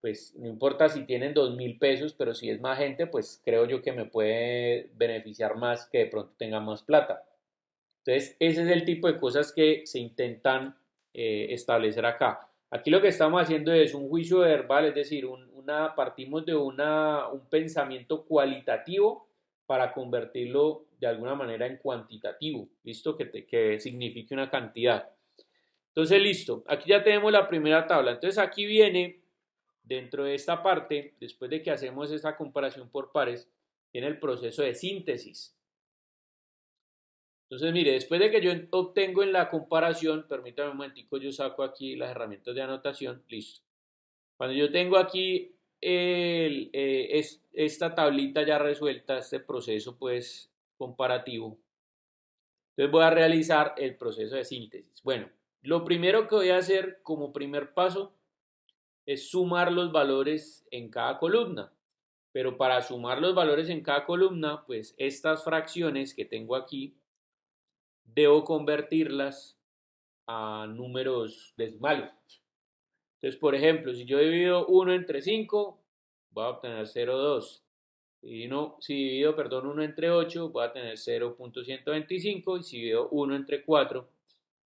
pues no importa si tienen 2.000 pesos, pero si es más gente, pues creo yo que me puede beneficiar más que de pronto tenga más plata. Entonces, ese es el tipo de cosas que se intentan establecer acá. Aquí lo que estamos haciendo es un juicio verbal, es decir, partimos de un pensamiento cualitativo para convertirlo de alguna manera en cuantitativo, ¿listo? Que signifique una cantidad. Entonces, listo, aquí ya tenemos la primera tabla. Entonces, aquí viene, dentro de esta parte, después de que hacemos esta comparación por pares, viene el proceso de síntesis. Entonces, mire, después de que yo obtengo en la comparación, permítame un momentico, yo saco aquí las herramientas de anotación, listo. Cuando yo tengo aquí esta tablita ya resuelta, este proceso pues comparativo, entonces voy a realizar el proceso de síntesis. Bueno, lo primero que voy a hacer como primer paso es sumar los valores en cada columna. Pero para sumar los valores en cada columna, pues estas fracciones que tengo aquí, debo convertirlas a números decimales. Entonces, por ejemplo, si yo divido 1 entre 5, voy a obtener 0,2. Si divido 1 entre 8, voy a tener 0.125. Y si divido 1 entre 4,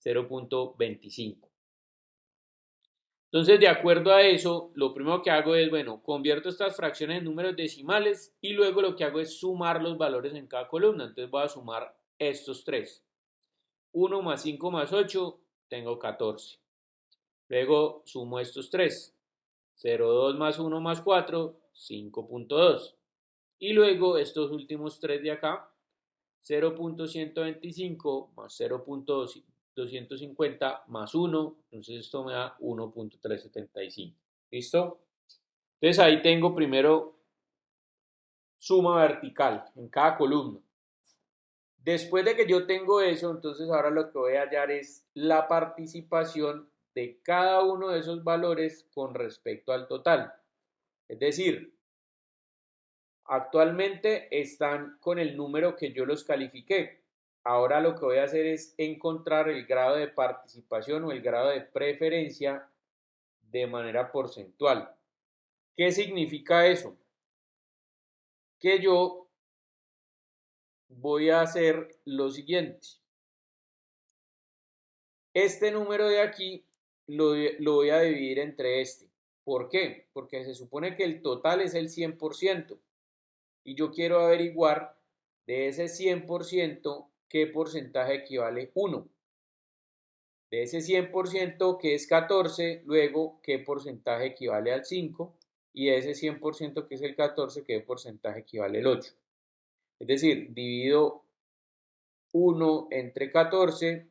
0.25. Entonces, de acuerdo a eso, lo primero que hago es, bueno, convierto estas fracciones en números decimales y luego lo que hago es sumar los valores en cada columna. Entonces voy a sumar estos tres. 1 más 5 más 8, tengo 14. Luego sumo estos tres. 0,2 más 1 más 4, 5.2. Y luego estos últimos tres de acá, 0.125 más 0.250 más 1, entonces esto me da 1.375. ¿Listo? Entonces ahí tengo primero suma vertical en cada columna. Después de que yo tengo eso, entonces ahora lo que voy a hallar es la participación de cada uno de esos valores con respecto al total. Es decir, actualmente están con el número que yo los califiqué. Ahora lo que voy a hacer es encontrar el grado de participación o el grado de preferencia de manera porcentual. ¿Qué significa eso? Que yo voy a hacer lo siguiente. Este número de aquí lo voy a dividir entre este. ¿Por qué? Porque se supone que el total es el 100%. Y yo quiero averiguar de ese 100% qué porcentaje equivale 1. De ese 100% que es 14, luego qué porcentaje equivale al 5. Y de ese 100% que es el 14, qué porcentaje equivale al 8. Es decir, divido 1 entre 14,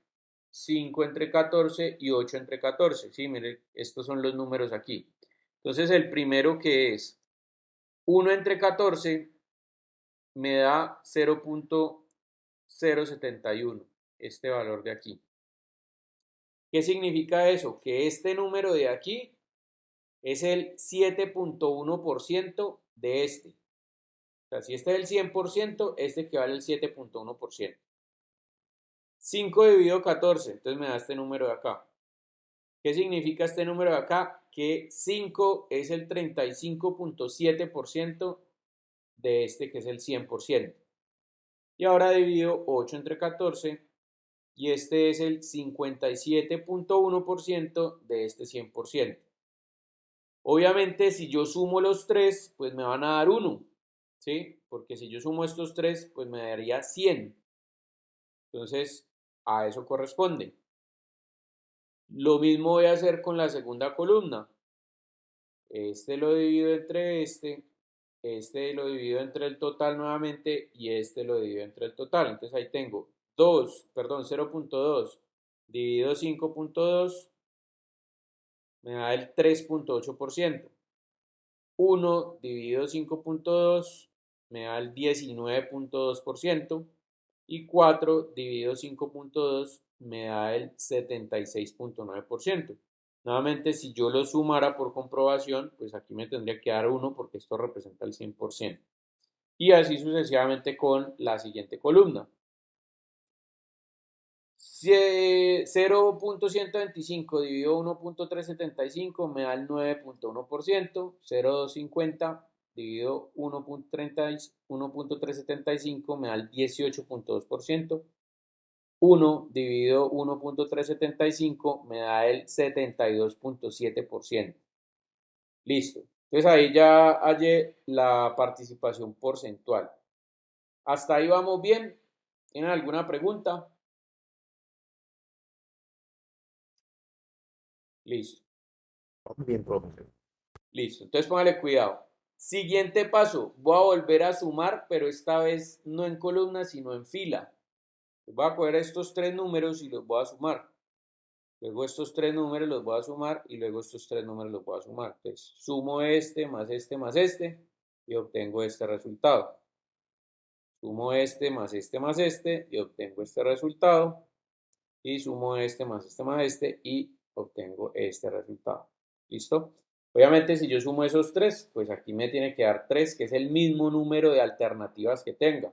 5 entre 14 y 8 entre 14. Sí, miren, estos son los números aquí. Entonces el primero que es 1 entre 14 me da 0.071, este valor de aquí. ¿Qué significa eso? Que este número de aquí es el 7.1% de este. O sea, si este es el 100%, este equivale al 7.1%. 5 dividido 14, entonces me da este número de acá. ¿Qué significa este número de acá? Que 5 es el 35.7% de este que es el 100%. Y ahora divido 8 entre 14 y este es el 57.1% de este 100%. Obviamente si yo sumo los 3, pues me van a dar 1, ¿sí? Porque si yo sumo estos 3, pues me daría 100. Entonces, a eso corresponde. Lo mismo voy a hacer con la segunda columna. Este lo divido entre este lo divido entre el total nuevamente y este lo divido entre el total. Entonces ahí tengo 0.2 dividido 5.2 me da el 3.8%. 1 dividido 5.2 me da el 19.2% y 4 dividido 5.2 me da el 76.9%. Nuevamente, si yo lo sumara por comprobación, pues aquí me tendría que dar 1 porque esto representa el 100%. Y así sucesivamente con la siguiente columna. 0.125 dividido 1.375 me da el 9.1%. 0.250 dividido 1.375 me da el 18.2%. 1 dividido 1.375 me da el 72.7%. Listo. Entonces ahí ya hallé la participación porcentual. Hasta ahí vamos bien. ¿Tienen alguna pregunta? Listo. Bien, profe. Listo. Entonces póngale cuidado. Siguiente paso. Voy a volver a sumar, pero esta vez no en columna, sino en fila. Voy a coger estos tres números y los voy a sumar. Luego estos tres números los voy a sumar y luego estos tres números los voy a sumar. Entonces sumo este más este más este y obtengo este resultado. Sumo este más este más este y obtengo este resultado. Y sumo este más este y obtengo este resultado. ¿Listo? Obviamente si yo sumo esos tres, pues aquí me tiene que dar 3, que es el mismo número de alternativas que tenga.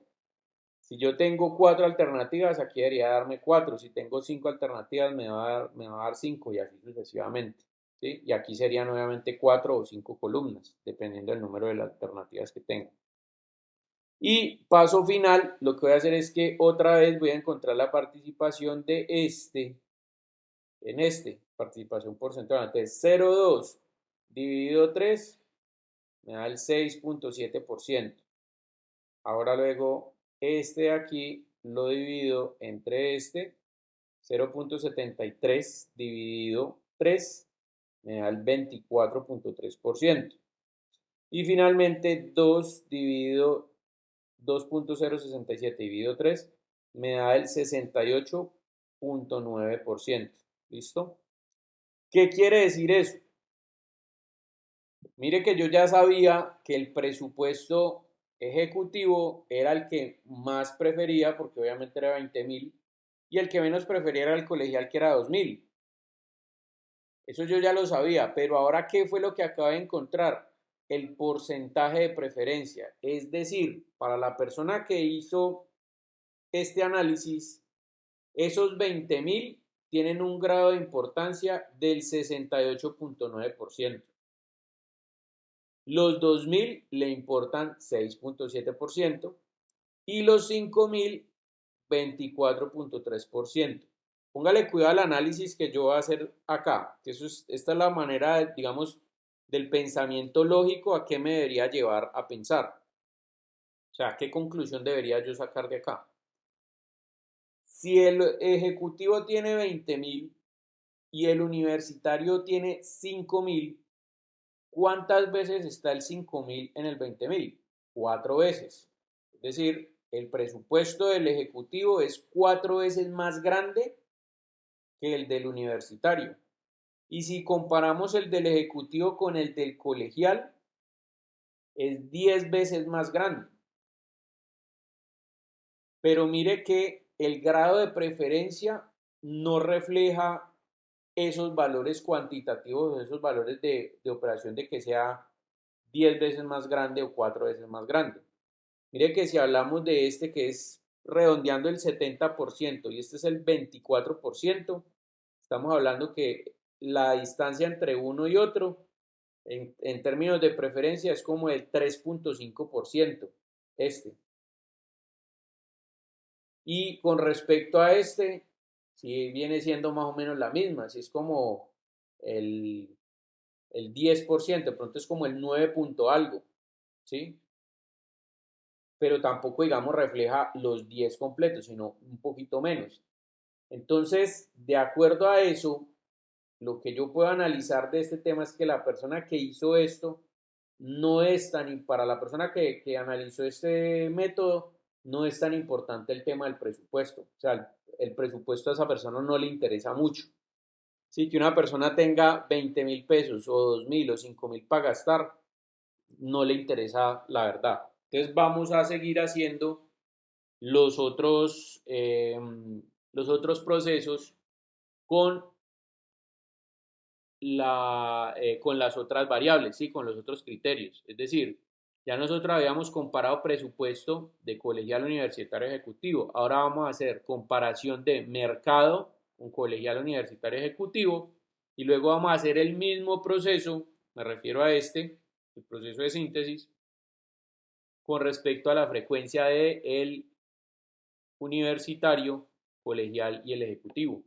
Si yo tengo 4 alternativas, aquí debería darme 4. Si tengo 5 alternativas, me va a dar 5 y así sucesivamente. ¿Sí? Y aquí serían obviamente 4 o 5 columnas, dependiendo del número de alternativas que tenga. Y paso final, lo que voy a hacer es que otra vez voy a encontrar la participación de participación porcentual. Entonces 0,2 dividido 3 me da el 6.7%. Ahora luego este de aquí lo divido entre 0.73 dividido 3 me da el 24.3%. Y finalmente 2 dividido 2.067 dividido 3 me da el 68.9%. ¿Listo? ¿Qué quiere decir eso? Mire que yo ya sabía que el presupuesto ejecutivo era el que más prefería, porque obviamente era 20.000, y el que menos prefería era el colegial, que era 2.000. Eso yo ya lo sabía, pero ahora, ¿qué fue lo que acabo de encontrar? El porcentaje de preferencia. Es decir, para la persona que hizo este análisis, esos 20.000 tienen un grado de importancia del 68.9%. Los 2.000 le importan 6.7% y los 5.000 24.3%. Póngale cuidado al análisis que yo voy a hacer acá, que esta es la manera, digamos, del pensamiento lógico a qué me debería llevar a pensar. O sea, ¿qué conclusión debería yo sacar de acá? Si el ejecutivo tiene 20.000 y el universitario tiene 5.000, ¿cuántas veces está el 5.000 en el 20.000? 4 veces. Es decir, el presupuesto del ejecutivo es 4 veces más grande que el del universitario. Y si comparamos el del ejecutivo con el del colegial, es 10 veces más grande. Pero mire que el grado de preferencia no refleja esos valores cuantitativos, esos valores de operación de que sea 10 veces más grande o 4 veces más grande. Mire que si hablamos de este que es redondeando el 70% y este es el 24%, estamos hablando que la distancia entre uno y otro en términos de preferencia es como el 3.5%. Y con respecto a sí viene siendo más o menos la misma, si es como el 10%, de pronto es como el 9 punto algo, ¿sí? Pero tampoco, digamos, refleja los 10 completos, sino un poquito menos. Entonces, de acuerdo a eso, lo que yo puedo analizar de este tema es que la persona que hizo esto no es para la persona que analizó este método, no es tan importante el tema del presupuesto. O sea, el presupuesto a esa persona no le interesa mucho. Sí, que una persona tenga 20.000 pesos o 2.000 o 5.000 para gastar, no le interesa la verdad. Entonces vamos a seguir haciendo los otros, los otros procesos con, con las otras variables, ¿sí? Con los otros criterios. Es decir, ya nosotros habíamos comparado presupuesto de colegial universitario ejecutivo. Ahora vamos a hacer comparación de mercado con colegial universitario ejecutivo y luego vamos a hacer el mismo proceso, me refiero a el proceso de síntesis, con respecto a la frecuencia del universitario colegial y el ejecutivo.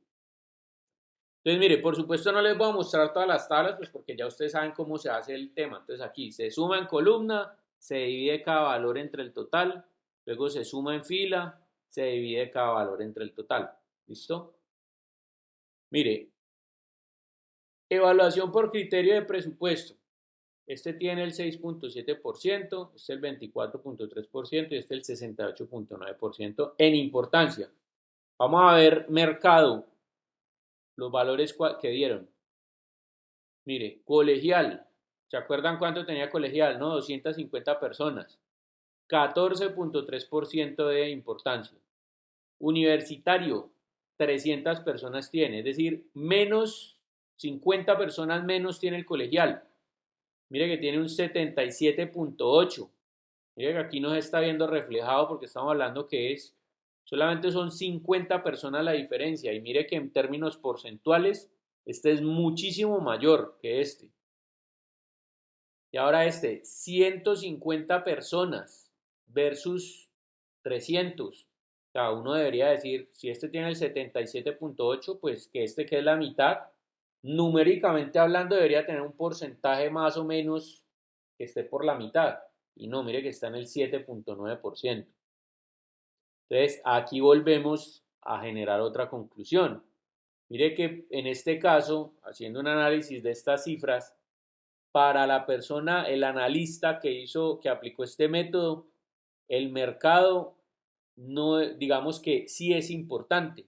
Entonces, mire, por supuesto no les voy a mostrar todas las tablas, pues porque ya ustedes saben cómo se hace el tema. Entonces aquí se suma en columna, se divide cada valor entre el total, luego se suma en fila, se divide cada valor entre el total. ¿Listo? Mire, evaluación por criterio de presupuesto. Este tiene el 6.7%, este el 24.3% y este el 68.9% en importancia. Vamos a ver mercado, los valores que dieron. Mire, colegial, ¿se acuerdan cuánto tenía colegial? No, 250 personas, 14.3% de importancia. Universitario, 300 personas tiene, es decir, menos 50 personas menos tiene el colegial. Mire que tiene un 77.8. Mire que aquí no se está viendo reflejado porque estamos hablando que solamente son 50 personas la diferencia. Y mire que en términos porcentuales, este es muchísimo mayor que este. Y ahora 150 personas versus 300. O sea, uno debería decir, si este tiene el 77.8, pues que que es la mitad, numéricamente hablando, debería tener un porcentaje más o menos que esté por la mitad. Y no, mire que está en el 7.9%. Entonces, aquí volvemos a generar otra conclusión. Mire que en este caso, haciendo un análisis de estas cifras, para la persona, el analista que aplicó este método, el mercado no, digamos que sí es importante.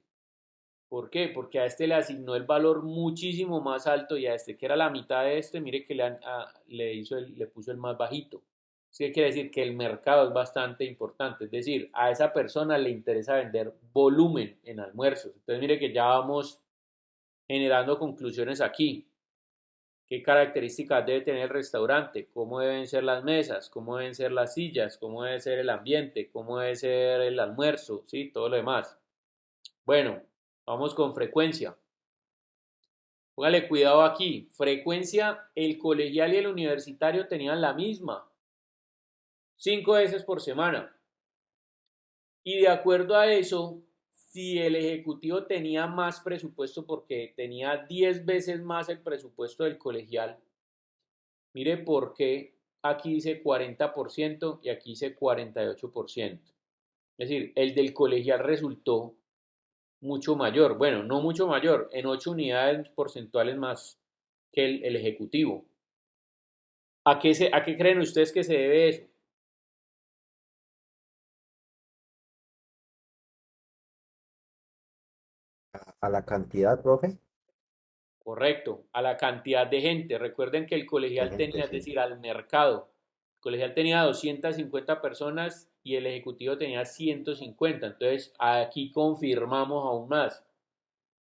¿Por qué? Porque a le asignó el valor muchísimo más alto y a que era la mitad de mire que le puso el más bajito. Eso quiere decir que el mercado es bastante importante. Es decir, a esa persona le interesa vender volumen en almuerzos. Entonces mire que ya vamos generando conclusiones aquí. ¿Qué características debe tener el restaurante? ¿Cómo deben ser las mesas? ¿Cómo deben ser las sillas? ¿Cómo debe ser el ambiente? ¿Cómo debe ser el almuerzo? ¿Sí? Todo lo demás. Bueno, vamos con frecuencia. Póngale cuidado aquí. Frecuencia, el colegial y el universitario tenían la misma. 5 veces por semana. Y de acuerdo a eso, si el ejecutivo tenía más presupuesto porque tenía 10 veces más el presupuesto del colegial, mire por qué aquí dice 40% y aquí dice 48%. Es decir, el del colegial resultó mucho mayor, bueno, no mucho mayor, en 8 unidades porcentuales más que el ejecutivo. ¿A qué creen ustedes que se debe eso? A la cantidad, profe, Correcto, a la cantidad de gente. Recuerden que el de colegial gente, tenía, es sí. decir, al mercado. El colegial tenía 250 personas y el ejecutivo tenía 150. Entonces, aquí confirmamos aún más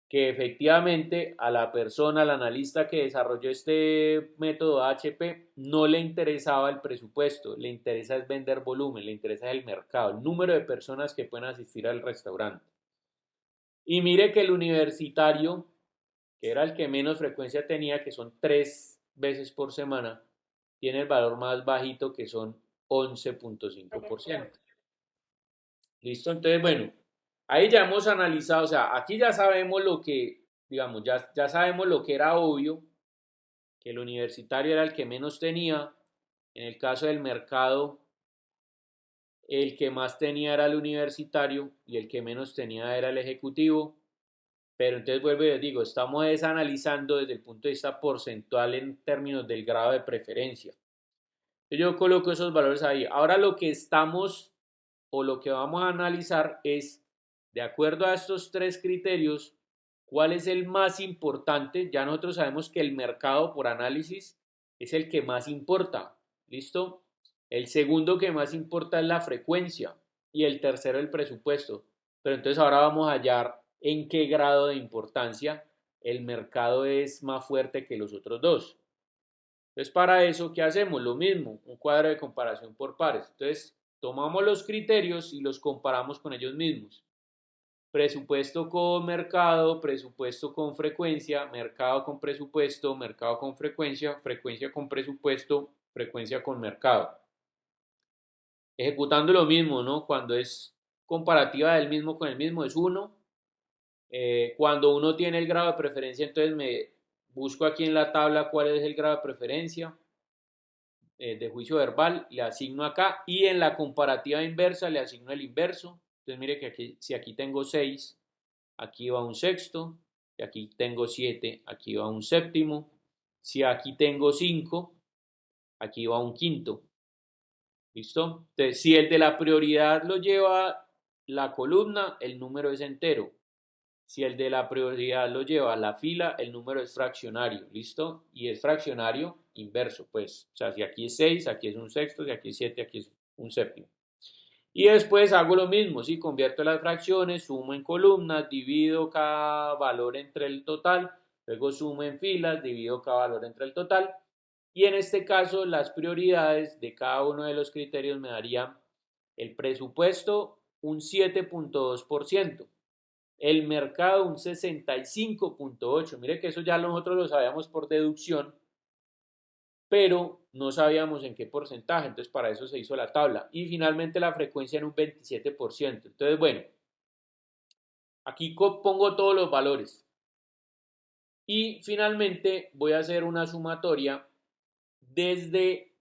que efectivamente a la persona, al analista que desarrolló este método HP, no le interesaba el presupuesto, le interesa es vender volumen, le interesa el mercado, el número de personas que pueden asistir al restaurante. Y mire que el universitario, que era el que menos frecuencia tenía, que son 3 veces por semana, tiene el valor más bajito que son 11.5%. ¿Listo? Entonces, bueno, ahí ya hemos analizado, o sea, aquí ya sabemos lo que, digamos, ya sabemos lo que era obvio, que el universitario era el que menos tenía. En el caso del mercado, el que más tenía era el universitario y el que menos tenía era el ejecutivo. Pero entonces vuelvo y les digo, estamos desanalizando desde el punto de vista porcentual en términos del grado de preferencia. Yo coloco esos valores ahí. Ahora lo que estamos o lo que vamos a analizar es, de acuerdo a estos 3 criterios, cuál es el más importante. Ya nosotros sabemos que el mercado por análisis es el que más importa. ¿Listo? El segundo que más importa es la frecuencia y el tercero el presupuesto. Pero entonces ahora vamos a hallar en qué grado de importancia el mercado es más fuerte que los otros dos. Entonces, para eso, ¿qué hacemos? Lo mismo, un cuadro de comparación por pares. Entonces, tomamos los criterios y los comparamos con ellos mismos. Presupuesto con mercado, presupuesto con frecuencia, mercado con presupuesto, mercado con frecuencia, frecuencia con presupuesto, frecuencia con mercado. Ejecutando lo mismo, ¿no? Cuando es comparativa del mismo con el mismo es 1, Cuando uno tiene el grado de preferencia, entonces me busco aquí en la tabla cuál es el grado de preferencia de juicio verbal, le asigno acá y en la comparativa inversa le asigno el inverso. Entonces mire que aquí, si aquí tengo 6, aquí va un sexto, si aquí tengo 7, aquí va un séptimo, si aquí tengo 5, aquí va un quinto. ¿Listo? Entonces, si el de la prioridad lo lleva la columna, el número es entero. Si el de la prioridad lo lleva la fila, el número es fraccionario. ¿Listo? Y es fraccionario inverso, pues. O sea, si aquí es 6, aquí es un sexto, si aquí es 7, aquí es un séptimo. Y después hago lo mismo, ¿sí? Convierto las fracciones, sumo en columnas, divido cada valor entre el total, luego sumo en filas, divido cada valor entre el total. Y en este caso, las prioridades de cada uno de los criterios me darían el presupuesto un 7.2%, el mercado un 65.8%. Mire que eso ya nosotros lo sabíamos por deducción, pero no sabíamos en qué porcentaje, entonces para eso se hizo la tabla. Y finalmente la frecuencia en un 27%. Entonces, bueno, aquí pongo todos los valores. Y finalmente voy a hacer una sumatoria desde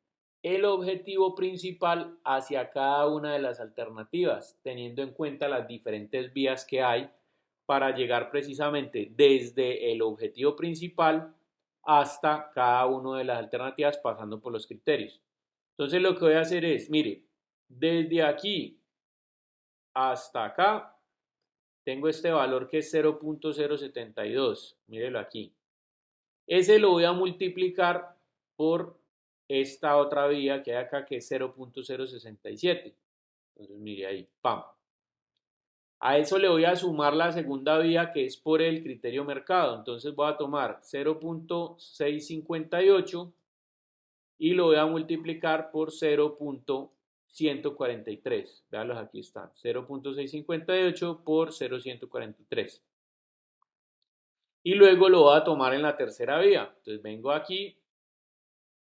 el objetivo principal hacia cada una de las alternativas, teniendo en cuenta las diferentes vías que hay para llegar precisamente desde el objetivo principal hasta cada una de las alternativas pasando por los criterios. Entonces lo que voy a hacer es, mire, desde aquí hasta acá tengo este valor que es 0.072, mírelo aquí. Ese lo voy a multiplicar por esta otra vía que hay acá que es 0.067. Entonces mire ahí, ¡pam! A eso le voy a sumar la segunda vía que es por el criterio mercado. Entonces voy a tomar 0.658 y lo voy a multiplicar por 0.143. Veanlos, aquí están. 0.658 por 0.143. Y luego lo voy a tomar en la tercera vía. Entonces vengo aquí,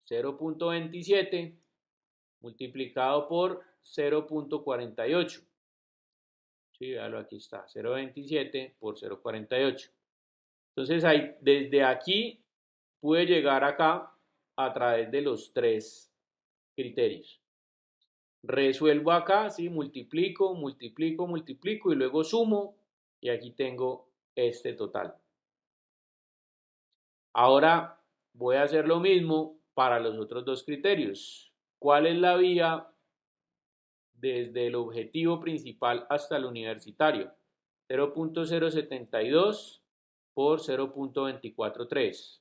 0.27 multiplicado por 0.48. Sí, véalo, aquí está, 0.27 por 0.48. Entonces ahí, desde aquí pude llegar acá a través de los tres criterios. Resuelvo acá, ¿sí? Multiplico, multiplico, multiplico y luego sumo y aquí tengo este total. Ahora voy a hacer lo mismo para los otros dos criterios. ¿Cuál es la vía desde el objetivo principal hasta el universitario? 0.072 por 0.243.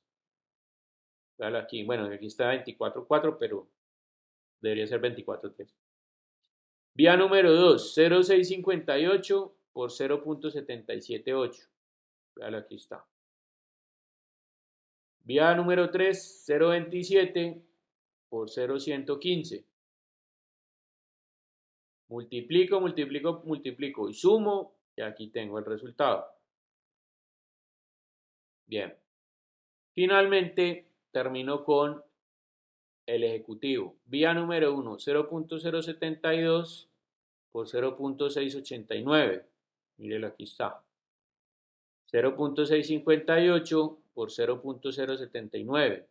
Véalo aquí, bueno, aquí está 24.4, pero debería ser 24.3. Vía número 2, 0.658 por 0.778. Véalo, aquí está. Vía número 3, 0.27 por 0.115. Multiplico, multiplico, multiplico y sumo y aquí tengo el resultado. Bien. Finalmente termino con el ejecutivo. Vía número 1, 0.072 por 0.689. Mírelo, aquí está. 0.658 por 0.079.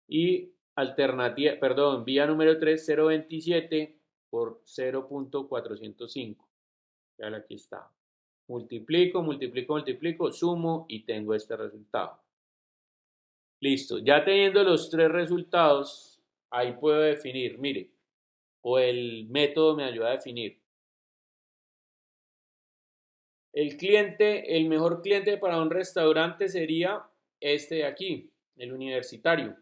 Y alternativa, perdón, vía número 3, 0.27 por 0.405. Ya aquí está. Multiplico, multiplico, multiplico, sumo y tengo este resultado. Listo, ya teniendo los tres resultados, ahí puedo definir, mire, o el método me ayuda a definir. El cliente, el mejor cliente para un restaurante sería este de aquí, el universitario,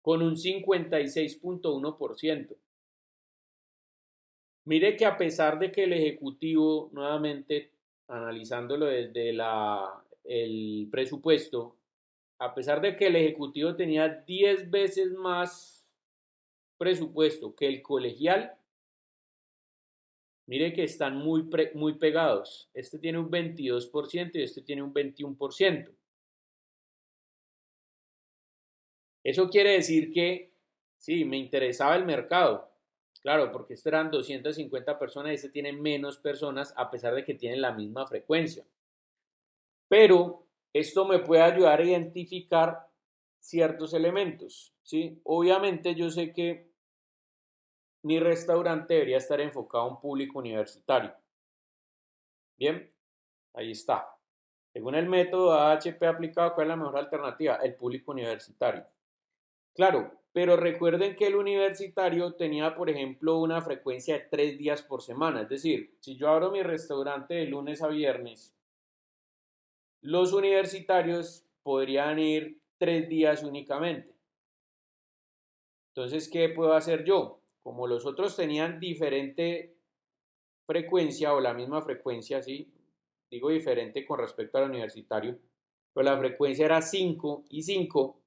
con un 56.1%. Mire que a pesar de que el ejecutivo, nuevamente analizándolo desde el presupuesto, a pesar de que el ejecutivo tenía 10 veces más presupuesto que el colegial, mire que están muy pegados. Este tiene un 22% y este tiene un 21%. Eso quiere decir que sí, me interesaba el mercado, Claro, porque estos eran 250 personas y este tiene menos personas a pesar de que tienen la misma frecuencia. Pero esto me puede ayudar a identificar ciertos elementos, ¿sí? Obviamente yo sé que mi restaurante debería estar enfocado a un público universitario. Bien, ahí está. Según el método AHP aplicado, ¿cuál es la mejor alternativa? El público universitario. Claro, pero recuerden que el universitario tenía, por ejemplo, una frecuencia de 3 días por semana. Es decir, si yo abro mi restaurante de lunes a viernes, los universitarios podrían ir 3 días únicamente. Entonces, ¿qué puedo hacer yo? Como los otros tenían diferente frecuencia o la misma frecuencia, ¿sí? Digo diferente con respecto al universitario, pero la frecuencia era 5 y 5.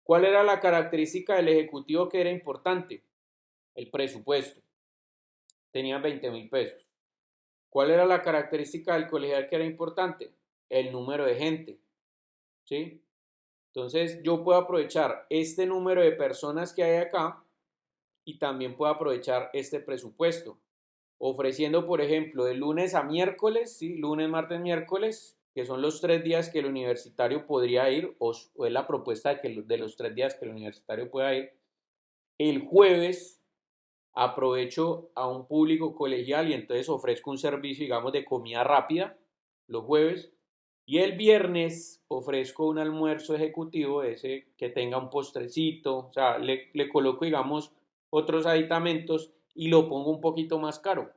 ¿Cuál era la característica del ejecutivo que era importante? El presupuesto. Tenían 20.000 pesos. ¿Cuál era la característica del colegial que era importante? El número de gente, ¿sí? Entonces yo puedo aprovechar este número de personas que hay acá y también puedo aprovechar este presupuesto, ofreciendo, por ejemplo, de lunes a miércoles, ¿sí? Lunes, martes, miércoles, que son los 3 días que el universitario podría ir, o es la propuesta de los 3 días que el universitario pueda ir. El jueves aprovecho a un público colegial y entonces ofrezco un servicio, digamos, de comida rápida los jueves. Y el viernes ofrezco un almuerzo ejecutivo, ese que tenga un postrecito, o sea, le coloco, digamos, otros aditamentos y lo pongo un poquito más caro.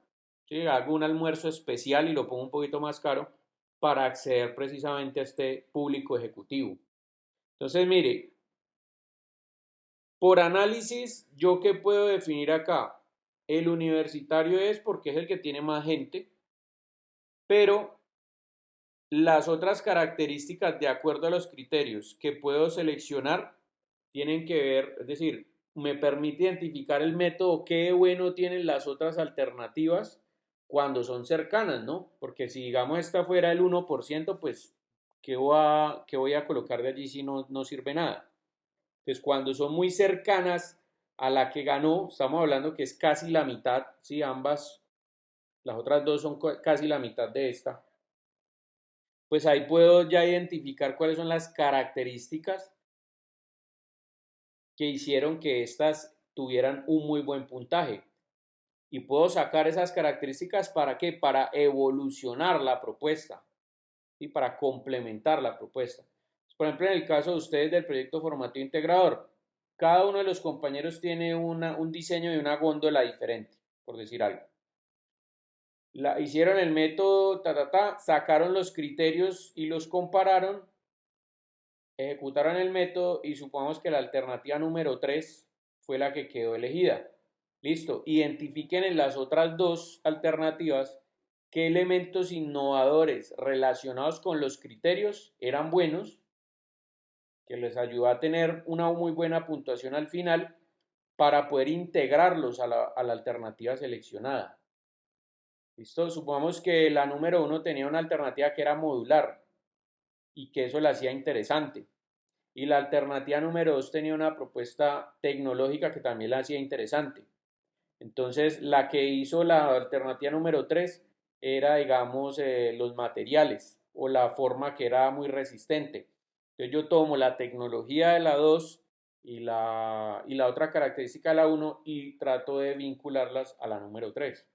¿Sí? Hago un almuerzo especial y lo pongo un poquito más caro para acceder precisamente a este público ejecutivo. Entonces, mire, por análisis, ¿yo qué puedo definir acá? El universitario es porque es el que tiene más gente, pero las otras características de acuerdo a los criterios que puedo seleccionar tienen que ver, es decir, me permite identificar el método qué bueno tienen las otras alternativas cuando son cercanas, ¿no? Porque si digamos esta fuera el 1%, pues qué voy a colocar de allí si no sirve nada? Entonces, cuando son muy cercanas a la que ganó, estamos hablando que es casi la mitad, ¿sí? Ambas, las otras dos son casi la mitad de esta, pues ahí puedo ya identificar cuáles son las características que hicieron que estas tuvieran un muy buen puntaje. Y puedo sacar esas características para qué? Para evolucionar la propuesta y para complementar la propuesta. Por ejemplo, en el caso de ustedes del proyecto formativo integrador, cada uno de los compañeros tiene un diseño de una góndola diferente, por decir algo. Hicieron el método, sacaron los criterios y los compararon, ejecutaron el método y supongamos que la alternativa número 3 fue la que quedó elegida. Listo, identifiquen en las otras dos alternativas qué elementos innovadores relacionados con los criterios eran buenos, que les ayudó a tener una muy buena puntuación al final para poder integrarlos a la alternativa seleccionada. ¿Listo? Supongamos que la número 1 tenía una alternativa que era modular y que eso la hacía interesante. Y la alternativa número 2 tenía una propuesta tecnológica que también la hacía interesante. Entonces, la que hizo la alternativa número 3 era, digamos, los materiales o la forma que era muy resistente. Entonces, yo tomo la tecnología de la 2 y la otra característica de la 1 y trato de vincularlas a la número 3.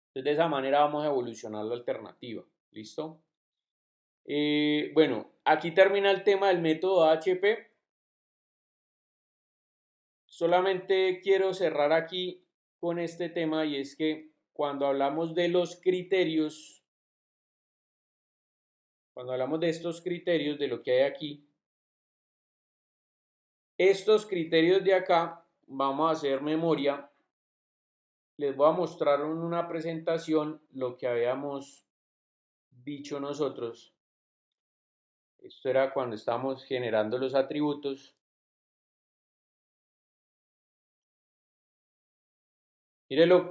Entonces, de esa manera vamos a evolucionar la alternativa. ¿Listo? Bueno, aquí termina el tema del método AHP. Solamente quiero cerrar aquí con este tema y es que cuando hablamos de los criterios, cuando hablamos de estos criterios, de lo que hay aquí, estos criterios de acá, vamos a hacer memoria. Les voy a mostrar en una presentación lo que habíamos dicho nosotros. Esto era cuando estábamos generando los atributos.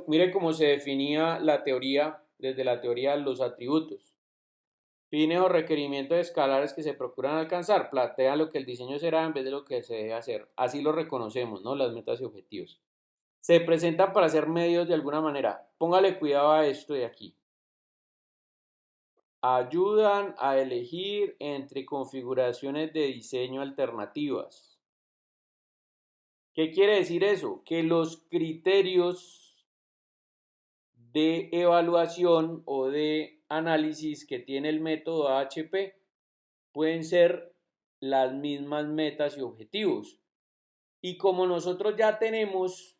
Mire cómo se definía la teoría, desde la teoría de los atributos. Fines o requerimientos escalares que se procuran alcanzar, plantean lo que el diseño será en vez de lo que se debe hacer. Así lo reconocemos, ¿no? Las metas y objetivos. se presentan para ser medios de alguna manera. Póngale cuidado a esto de aquí. Ayudan a elegir entre configuraciones de diseño alternativas. ¿Qué quiere decir eso? Que los criterios de evaluación o de análisis que tiene el método AHP pueden ser las mismas metas y objetivos. Y como nosotros ya tenemos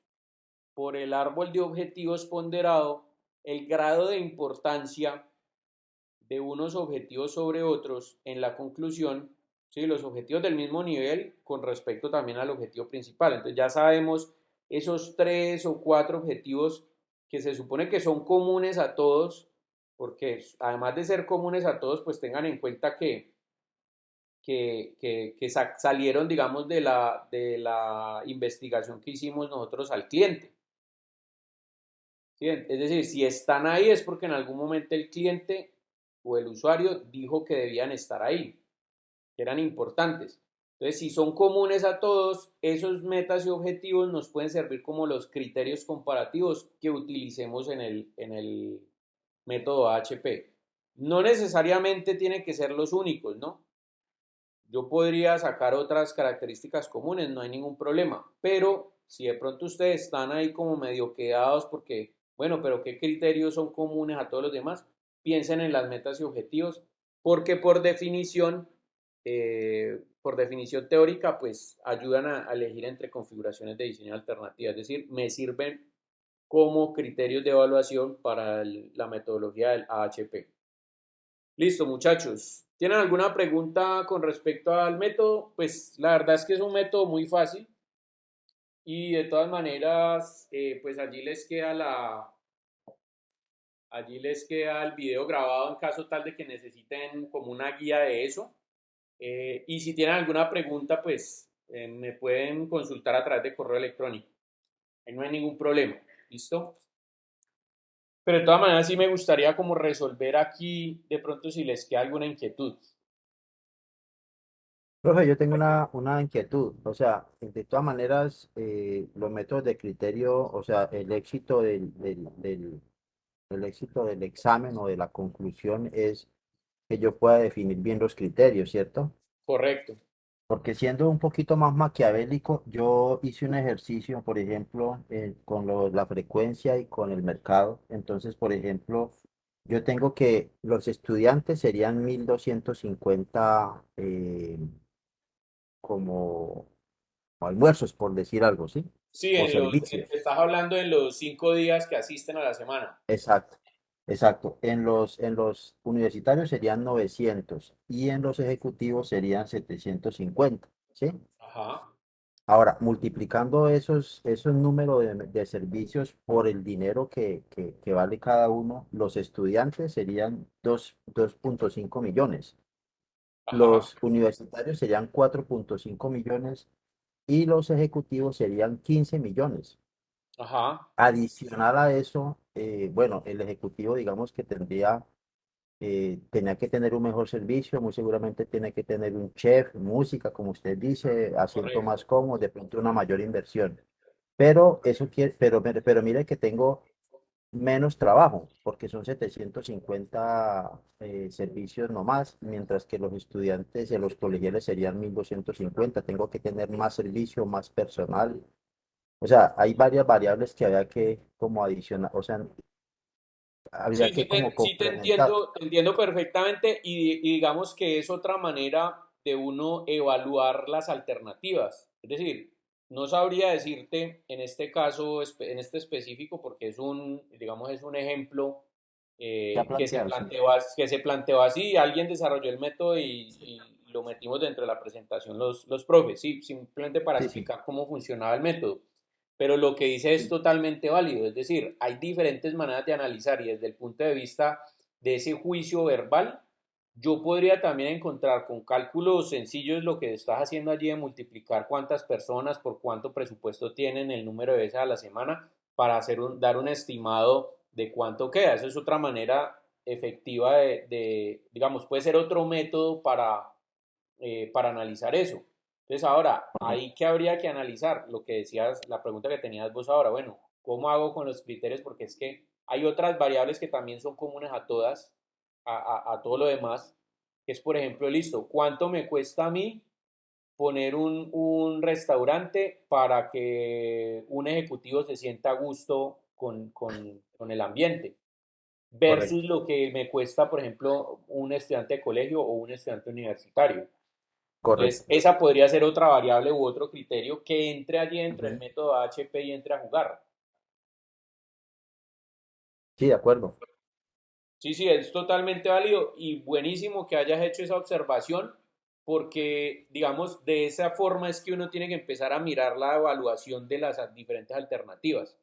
por el árbol de objetivos ponderado el grado de importancia de unos objetivos sobre otros en la conclusión, ¿sí? Los objetivos del mismo nivel con respecto también al objetivo principal. Entonces ya sabemos esos 3 o 4 objetivos que se supone que son comunes a todos, porque además de ser comunes a todos, pues tengan en cuenta que salieron, digamos, de la investigación que hicimos nosotros al cliente. ¿Sí? Es decir, si están ahí es porque en algún momento el cliente o el usuario dijo que debían estar ahí, que eran importantes. Entonces, si son comunes a todos, esos metas y objetivos nos pueden servir como los criterios comparativos que utilicemos en el método AHP. No necesariamente tienen que ser los únicos, ¿no? Yo podría sacar otras características comunes, no hay ningún problema, pero si de pronto ustedes están ahí como medio quedados porque, bueno, pero ¿qué criterios son comunes a todos los demás? Piensen en las metas y objetivos, porque por definición teórica, pues ayudan a elegir entre configuraciones de diseño alternativas, es decir, me sirven como criterios de evaluación para la metodología del AHP. Listo, muchachos. ¿Tienen alguna pregunta con respecto al método? Pues la verdad es que es un método muy fácil y de todas maneras, pues allí les queda el video grabado en caso tal de que necesiten como una guía de eso. Y si tienen alguna pregunta, pues me pueden consultar a través de correo electrónico. Ahí no hay ningún problema. ¿Listo? Pero de todas maneras sí me gustaría como resolver aquí de pronto si les queda alguna inquietud. Profe, yo tengo una inquietud, o sea, de todas maneras, los métodos de criterio, o sea, el éxito del examen o de la conclusión es que yo pueda definir bien los criterios, ¿cierto? Correcto. Porque siendo un poquito más maquiavélico, yo hice un ejercicio, por ejemplo, con la frecuencia y con el mercado. Entonces, por ejemplo, yo tengo que los estudiantes serían 1250 como almuerzos, por decir algo, ¿sí? Sí, O servicios. estás hablando en los 5 días que asisten a la semana. Exacto, exacto. En los universitarios serían 900 y en los ejecutivos serían 750, ¿sí? Ajá, Ahora, multiplicando esos números de servicios por el dinero que vale cada uno, los estudiantes serían 2.5 millones, ajá, los universitarios serían 4.5 millones y los ejecutivos serían 15 millones. ajá, Adicional a eso, bueno, el ejecutivo digamos que tenía que tener un mejor servicio, muy seguramente tiene que tener un chef, música, como usted dice, asiento correcto. más cómodo, de pronto una mayor inversión. Pero eso quiere, pero mire que tengo menos trabajo, porque son 750 servicios nomás, mientras que los estudiantes de los colegiales serían 1250. Tengo que tener más servicio, más personal. O sea, hay varias variables que había que como adicionar, o sea, habría Sí, que como sí complementar. te entiendo perfectamente y digamos que es otra manera de uno evaluar las alternativas. Es decir, no sabría decirte en este caso, en este específico, porque digamos, es un ejemplo Ya que planteado, sí. que se planteó así, alguien desarrolló el método y lo metimos dentro de la presentación los profes, sí, simplemente para Sí, sí. explicar cómo funcionaba el método. Pero lo que dice es totalmente válido, es decir, hay diferentes maneras de analizar y desde el punto de vista de ese juicio verbal, yo podría también encontrar con cálculos sencillos lo que estás haciendo allí de multiplicar cuántas personas por cuánto presupuesto tienen, el número de veces a la semana, para dar un estimado de cuánto queda. Eso es otra manera efectiva digamos, puede ser otro método para analizar eso. Entonces ahora, ahí que habría que analizar lo que decías, la pregunta que tenías vos ahora, bueno, ¿cómo hago con los criterios? Porque es que hay otras variables que también son comunes a todas, a todo lo demás, que es, por ejemplo, listo, ¿cuánto me cuesta a mí poner un restaurante para que un ejecutivo se sienta a gusto con el ambiente? Versus Correcto, lo que me cuesta, por ejemplo, un estudiante de colegio o un estudiante universitario. Entonces, correcto. esa podría ser otra variable u otro criterio que entre allí dentro del Ujú. método HP y entre a jugar. Sí, de acuerdo. Sí, sí, es totalmente válido y buenísimo que hayas hecho esa observación porque, digamos, de esa forma es que uno tiene que empezar a mirar la evaluación de las diferentes alternativas,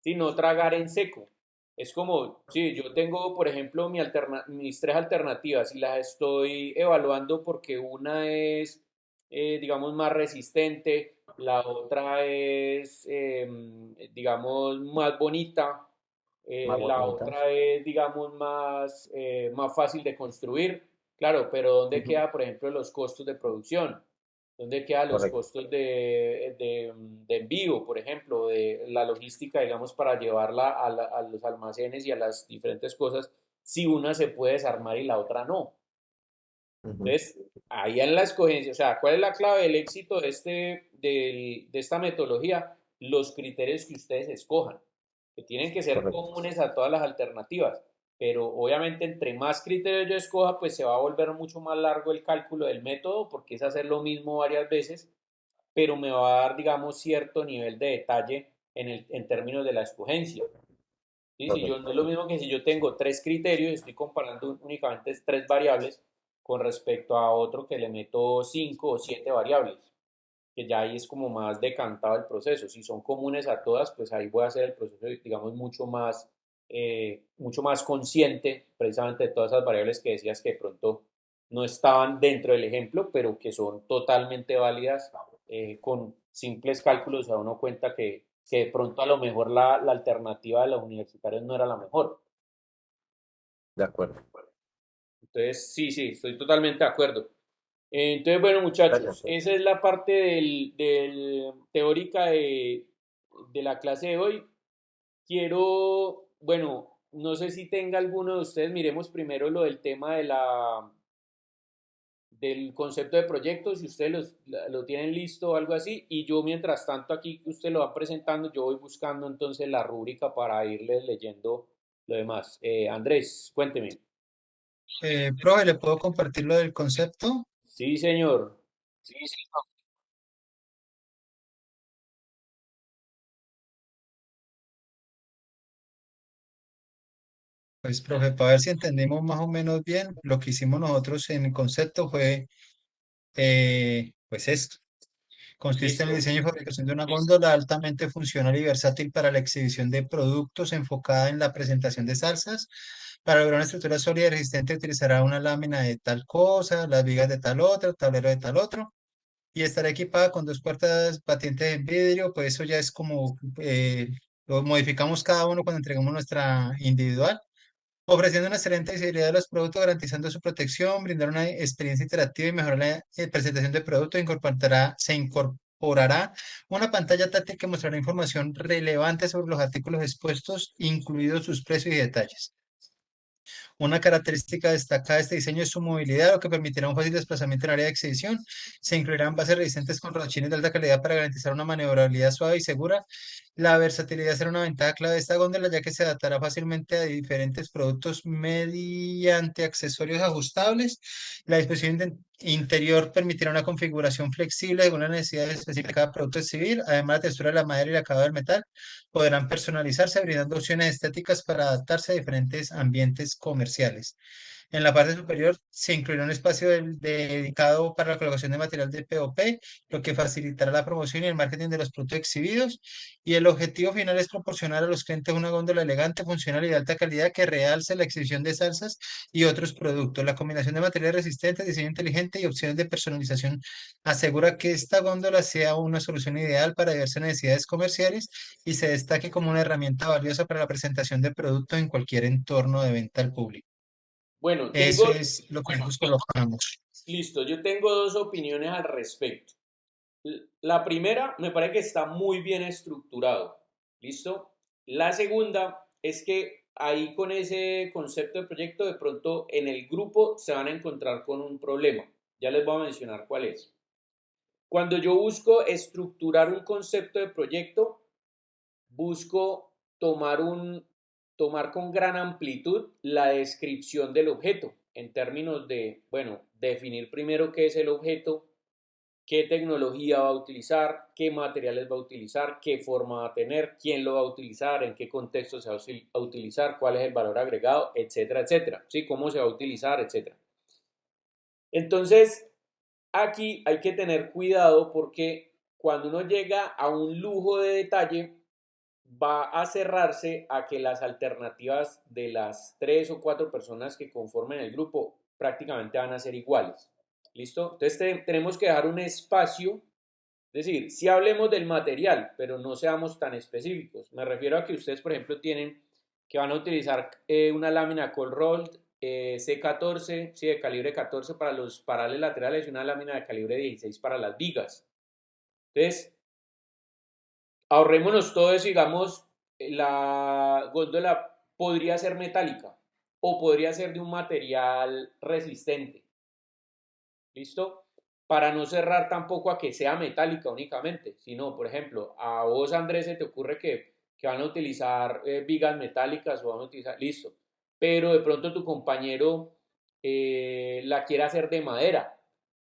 ¿sí? No tragar en seco. Es como, sí, yo tengo, por ejemplo, mis tres alternativas y las estoy evaluando porque una es, digamos, más resistente, la otra es, digamos, más bonita, Más la bonita. otra es, digamos, más fácil de construir. Claro, pero ¿dónde Ujú. queda, por ejemplo, los costos de producción? ¿Dónde quedan los Correcto, costos de envío, por ejemplo, de la logística, digamos, para llevarla a los almacenes y a las diferentes cosas, si una se puede desarmar y la otra no? ujú. Entonces, ahí en la escogencia, o sea, ¿cuál es la clave del éxito de esta metodología? Los criterios que ustedes escojan, que tienen que ser Correcto, comunes a todas las alternativas, pero obviamente entre más criterios yo escoja, pues se va a volver mucho más largo el cálculo del método, porque es hacer lo mismo varias veces, pero me va a dar, digamos, cierto nivel de detalle en términos de la escogencia. ¿Sí? Si yo, no es correcto. lo mismo que si yo tengo tres criterios, estoy comparando únicamente tres variables con respecto a otro que le meto cinco o siete variables, que ya ahí es como más decantado el proceso. Si son comunes a todas, pues ahí voy a hacer el proceso, digamos, mucho más consciente precisamente de todas esas variables que decías que de pronto no estaban dentro del ejemplo, pero que son totalmente válidas con simples cálculos. A uno cuenta que de pronto a lo mejor la alternativa de los universitarios no era la mejor. De acuerdo. Entonces, sí, sí, estoy totalmente de acuerdo. Entonces, bueno, Gracias, muchachos, profe. esa es la parte teórica de la clase de hoy. Quiero, bueno, no sé si tenga alguno de ustedes, miremos primero lo del tema del concepto de proyectos, si ustedes lo tienen listo o algo así, y yo mientras tanto aquí que usted lo va presentando, yo voy buscando entonces la rúbrica para irles leyendo lo demás. Andrés, cuénteme. Profe, ¿le puedo compartir lo del concepto? Sí, señor. Pues, profe, para ver si entendimos más o menos bien, lo que hicimos nosotros en el concepto fue, pues esto. Consiste en el Listo. diseño y fabricación de una góndola altamente funcional y versátil para la exhibición de productos enfocada en la presentación de salsas. Para lograr una estructura sólida y resistente utilizará una lámina de tal cosa, las vigas de tal otra, tablero de tal otro, y estará equipada con dos puertas batientes en vidrio, pues eso ya es como lo modificamos cada uno cuando entregamos nuestra individual, ofreciendo una excelente visibilidad de los productos, garantizando su protección, brindar una experiencia interactiva y mejorar la presentación de productos. Se incorporará una pantalla táctil que mostrará información relevante sobre los artículos expuestos, incluidos sus precios y detalles. Una característica destacada de este diseño es su movilidad, lo que permitirá un fácil desplazamiento en área de exhibición. Se incluirán bases resistentes con rodachines de alta calidad para garantizar una maniobrabilidad suave y segura. La versatilidad será una ventaja clave de esta góndola, ya que se adaptará fácilmente a diferentes productos mediante accesorios ajustables. La disposición interior permitirá una configuración flexible según las necesidades específicas de cada producto civil. Además, la textura de la madera y el acabado del metal podrán personalizarse, brindando opciones estéticas para adaptarse a diferentes ambientes comerciales. En la parte superior se incluirá un espacio dedicado para la colocación de material de POP, lo que facilitará la promoción y el marketing de los productos exhibidos. Y el objetivo final es proporcionar a los clientes una góndola elegante, funcional y de alta calidad que realce la exhibición de salsas y otros productos. La combinación de materiales resistentes, diseño inteligente y opciones de personalización asegura que esta góndola sea una solución ideal para diversas necesidades comerciales y se destaque como una herramienta valiosa para la presentación de productos en cualquier entorno de venta al público. Bueno, Eso es lo que nosotros colocamos. listo, yo tengo dos opiniones al respecto. La primera me parece que está muy bien estructurado. ¿Listo? La segunda es que ahí con ese concepto de proyecto, de pronto en el grupo se van a encontrar con un problema. Ya les voy a mencionar cuál es. Cuando yo busco estructurar un concepto de proyecto, busco tomar con gran amplitud la descripción del objeto en términos de, bueno, definir primero qué es el objeto, qué tecnología va a utilizar, qué materiales va a utilizar, qué forma va a tener, quién lo va a utilizar, en qué contexto se va a utilizar, cuál es el valor agregado, etcétera, etcétera, ¿sí? Cómo se va a utilizar, etcétera. Entonces, aquí hay que tener cuidado porque cuando uno llega a un lujo de detalle, va a cerrarse a que las alternativas de las 3 o 4 personas que conformen el grupo prácticamente van a ser iguales. ¿Listo? Entonces tenemos que dejar un espacio, es decir, si hablemos del material, pero no seamos tan específicos. Me refiero a que ustedes, por ejemplo, tienen que van a utilizar una lámina cold rolled C14, sí, de calibre 14 para los parales laterales y una lámina de calibre 16 para las vigas. Entonces, ahorrémonos todo eso, digamos, la góndola podría ser metálica o podría ser de un material resistente. ¿Listo? Para no cerrar tampoco a que sea metálica únicamente, sino, por ejemplo, a vos, Andrés, se te ocurre que van a utilizar vigas metálicas o van a utilizar, listo, pero de pronto tu compañero la quiere hacer de madera,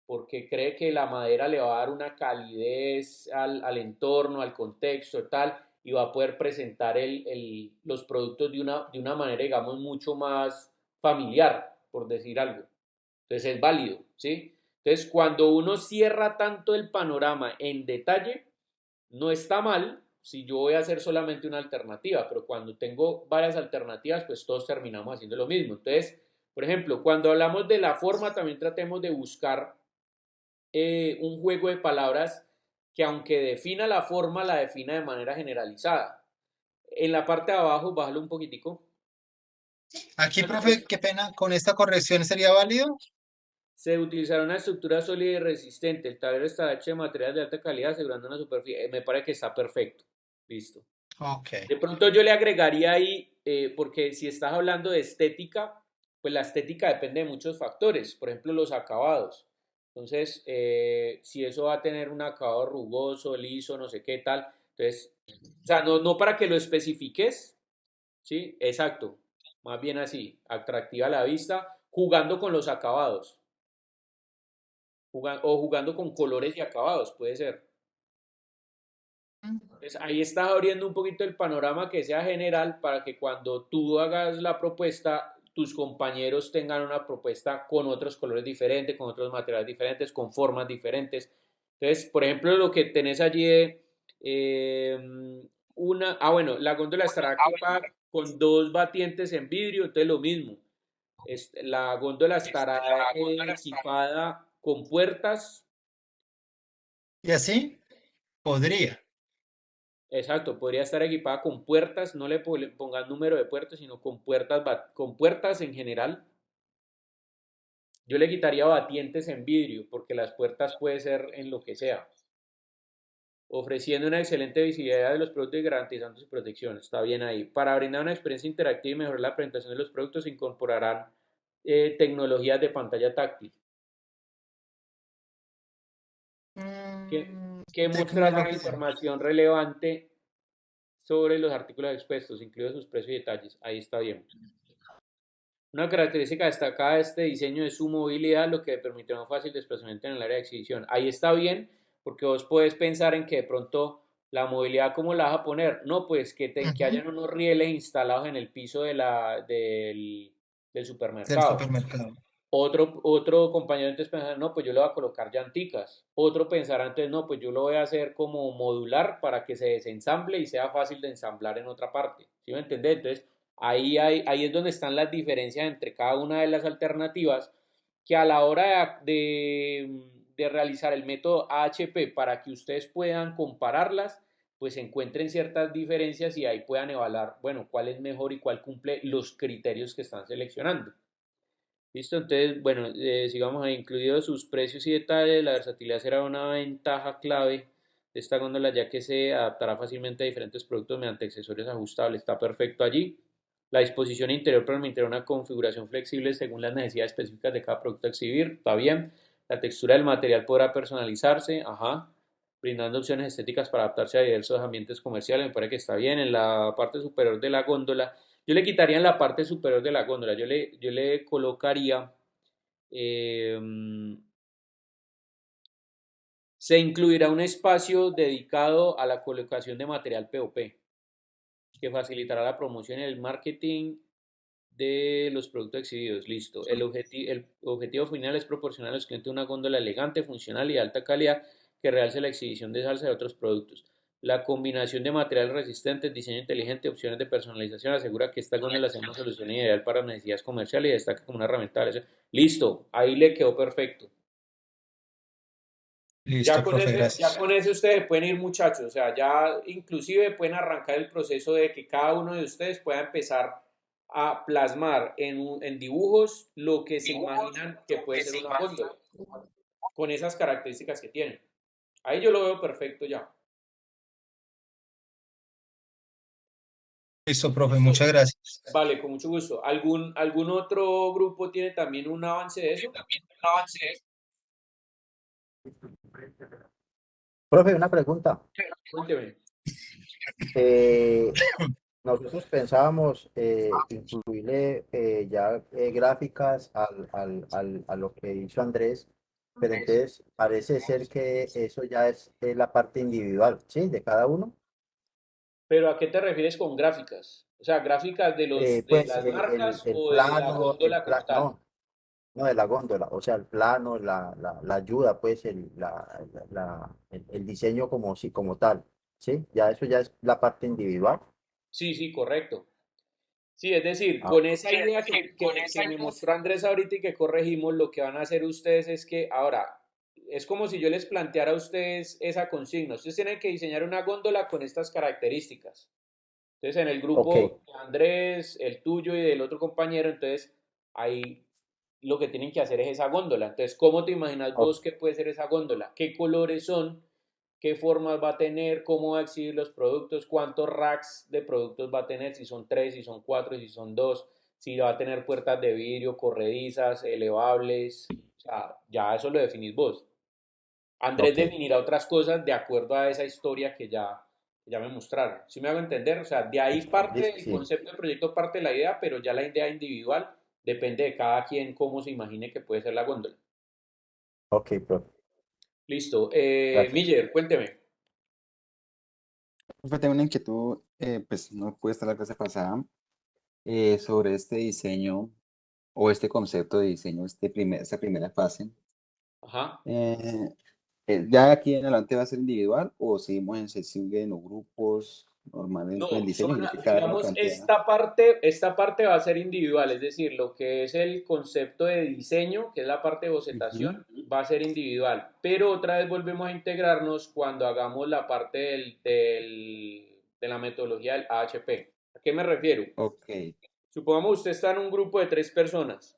porque cree que la madera le va a dar una calidez al entorno, al contexto, tal, y va a poder presentar los productos de una manera, digamos, mucho más familiar, por decir algo. Entonces es válido, ¿sí? Entonces, cuando uno cierra tanto el panorama en detalle, no está mal si yo voy a hacer solamente una alternativa, pero cuando tengo varias alternativas, pues todos terminamos haciendo lo mismo. Entonces, por ejemplo, cuando hablamos de la forma, también tratemos de buscar un juego de palabras que aunque defina la forma, la defina de manera generalizada. En la parte de abajo, bájalo un poquitico. Aquí, profe, Entonces, qué pena, con esta corrección sería válido. se utilizará una estructura sólida y resistente. El tablero estará hecho de materiales de alta calidad, asegurando una superficie. Me parece que está perfecto. Listo. Ok. De pronto yo le agregaría ahí, porque si estás hablando de estética, pues la estética depende de muchos factores. Por ejemplo, los acabados. Entonces, si eso va a tener un acabado rugoso, liso, no sé qué tal. Entonces, o sea, no para que lo especifiques, ¿sí? Exacto. Más bien así, atractiva a la vista, jugando con los acabados. O jugando con colores y acabados, puede ser. Entonces, ahí estás abriendo un poquito el panorama que sea general para que cuando tú hagas la propuesta, tus compañeros tengan una propuesta con otros colores diferentes, con otros materiales diferentes, con formas diferentes. Entonces, por ejemplo, lo que tenés allí de bueno, la góndola estará equipada con 2 batientes en vidrio, entonces lo mismo. La góndola estará equipada con puertas. Y así podría. Exacto, podría estar equipada con puertas, no le pongas número de puertas, sino con puertas en general. Yo le quitaría batientes en vidrio, porque las puertas puede ser en lo que sea, ofreciendo una excelente visibilidad de los productos y garantizando su protección. Está bien ahí. Para brindar una experiencia interactiva y mejorar la presentación de los productos, se incorporarán tecnologías de pantalla táctil que mostrarán Tecnología. información relevante sobre los artículos expuestos, incluidos sus precios y detalles. Ahí está bien. Una característica destacada de este diseño es su movilidad, lo que permite un fácil desplazamiento en el área de exhibición. Ahí está bien, porque vos podés pensar en que de pronto la movilidad, ¿cómo la vas a poner? No, pues que Ujú. hayan unos rieles instalados en el piso del Del supermercado. supermercado. Otro compañero entonces pensará, no, pues yo le voy a colocar llanticas. Otro pensará entonces, no, pues yo lo voy a hacer como modular para que se desensamble y sea fácil de ensamblar en otra parte. ¿Sí me entendés? Entonces, ahí es donde están las diferencias entre cada una de las alternativas que a la hora de realizar el método AHP para que ustedes puedan compararlas, pues encuentren ciertas diferencias y ahí puedan evaluar, bueno, cuál es mejor y cuál cumple los criterios que están seleccionando. Listo, entonces, bueno, sigamos ahí, incluidos sus precios y detalles, la versatilidad será una ventaja clave de esta góndola ya que se adaptará fácilmente a diferentes productos mediante accesorios ajustables, está perfecto allí. La disposición interior permitirá una configuración flexible según las necesidades específicas de cada producto a exhibir, está bien. La textura del material podrá personalizarse, ajá, brindando opciones estéticas para adaptarse a diversos ambientes comerciales, me parece que está bien. En la parte superior de la góndola yo le quitaría en la parte superior de la góndola, yo le colocaría, eh, se incluirá un espacio dedicado a la colocación de material POP, que facilitará la promoción y el marketing de los productos exhibidos. Listo. El objetivo final es proporcionar a los clientes una góndola elegante, funcional y de alta calidad que realce la exhibición de salsa y otros productos. La combinación de materiales resistentes, diseño inteligente y opciones de personalización asegura que esta góndola sea una solución ideal para necesidades comerciales y destaca como una herramienta de negocio. Listo, ahí le quedó perfecto. Ya Listo, con profe, ese, ya gracias. con ese ustedes pueden ir, muchachos, o sea, ya inclusive pueden arrancar el proceso de que cada uno de ustedes pueda empezar a plasmar en dibujos lo que se imaginan que puede ser una góndola, con esas características que tienen. Ahí yo lo veo perfecto ya. Listo, profe, Listo. muchas gracias. Vale, con mucho gusto. ¿Algún otro grupo tiene también un avance de eso? Profe, una pregunta. Cuénteme. Eh, Nosotros pensábamos incluirle ya gráficas a lo que hizo Andrés, pero entonces parece ser que eso ya es la parte individual, ¿sí? De cada uno. ¿Pero a qué te refieres con gráficas? O sea, ¿gráficas de Pues las marcas el o de la plano, góndola como tal? no, no de la góndola, o sea, el plano, la ayuda, pues el diseño como, sí, como tal, ¿sí? Ya eso ya es la parte individual. Sí, sí, correcto. Sí, es decir, Ah, con esa idea que me mostró Andrés ahorita y que corregimos, lo que van a hacer ustedes es que ahora, es como si yo les planteara a ustedes esa consigna. Ustedes tienen que diseñar una góndola con estas características. Entonces, en el ok, grupo de Andrés, el tuyo y del otro compañero, entonces ahí lo que tienen que hacer es esa góndola. Entonces, ¿cómo te imaginas ok, vos que puede ser esa góndola? ¿Qué colores son? ¿Qué formas va a tener? ¿Cómo va a exhibir los productos? ¿Cuántos racks de productos va a tener? Si son tres, si son cuatro, si son dos, si va a tener puertas de vidrio, corredizas, elevables. O sea, ya eso lo definís vos. Andrés ok. definirá otras cosas de acuerdo a esa historia que ya me mostraron. ¿Sí me hago entender? O sea, de ahí Listo, parte listo, el sí. concepto del proyecto, parte de la idea, pero ya la idea individual depende de cada quien cómo se imagine que puede ser la góndola. Ok, profe, Listo. gracias. Miller, cuénteme. Profe, tengo una inquietud, pues no pude estar la clase pasada, sobre este diseño o este concepto de diseño, esta primera fase. Ajá. Eh, ¿Ya aquí en adelante va a ser individual o seguimos en sesión en los grupos No, normalmente en el diseño, son, sino que cada uno digamos, plantea? esta parte va a ser individual, es decir, lo que es el concepto de diseño, que es la parte de Ujú. bocetación, va a ser individual, pero otra vez volvemos a integrarnos cuando hagamos la parte de la metodología del AHP. ¿A qué me refiero? Ok, Supongamos usted está en un grupo de tres personas.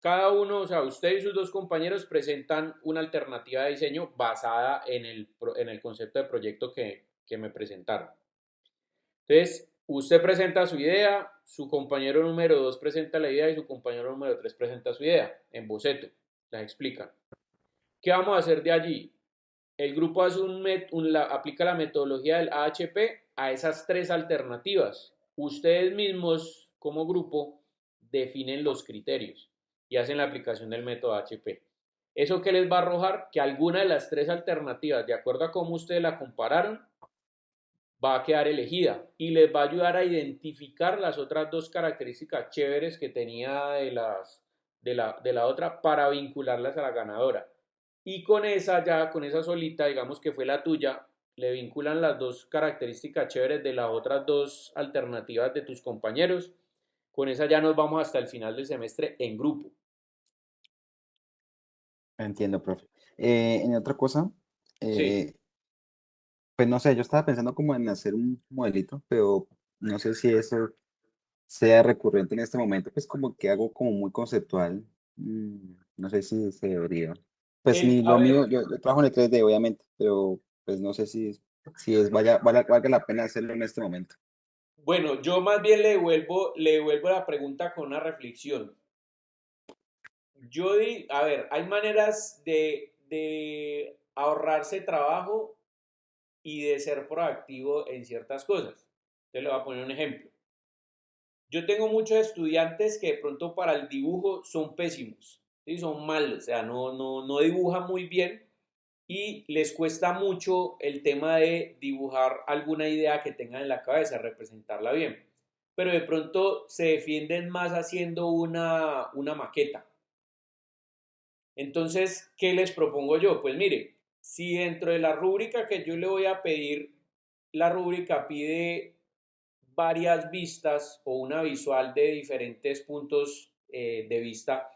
Cada uno, o sea, usted y sus dos compañeros presentan una alternativa de diseño basada en el concepto de proyecto que me presentaron. Entonces, usted presenta su idea, su compañero número 2 presenta la idea y su compañero número 3 presenta su idea en boceto. Las explican. ¿Qué vamos a hacer de allí? El grupo hace aplica la metodología del AHP a esas tres alternativas. Ustedes mismos, como grupo, definen los criterios y hacen la aplicación del método AHP. ¿Eso qué les va a arrojar? Que alguna de las tres alternativas, de acuerdo a cómo ustedes la compararon, va a quedar elegida y les va a ayudar a identificar las otras dos características chéveres que tenía de la otra para vincularlas a la ganadora. Y con esa ya, con esa solita, digamos que fue la tuya, le vinculan las dos características chéveres de las otras dos alternativas de tus compañeros. Con esa ya nos vamos hasta el final del semestre en grupo. entiendo, profe. En otra cosa, Sí. eh, pues no sé, yo estaba pensando como en hacer un modelito, pero no sé si eso sea recurrente en este momento, pues como que hago como muy conceptual. No sé si se debería. Pues A lo mío, ver, yo trabajo en el 3D, obviamente, pero pues no sé si valga la pena hacerlo en este momento. bueno, yo más bien le devuelvo la pregunta con una reflexión. A ver, hay maneras de ahorrarse trabajo y de ser proactivo en ciertas cosas. Te le voy a poner un ejemplo. Yo tengo muchos estudiantes que de pronto para el dibujo son pésimos, ¿sí? Son malos, o sea, no dibujan muy bien y les cuesta mucho el tema de dibujar alguna idea que tengan en la cabeza, representarla bien. Pero de pronto se defienden más haciendo una maqueta. Entonces, ¿qué les propongo yo? Pues mire, si dentro de la rúbrica que yo le voy a pedir, la rúbrica pide varias vistas o una visual de diferentes puntos de vista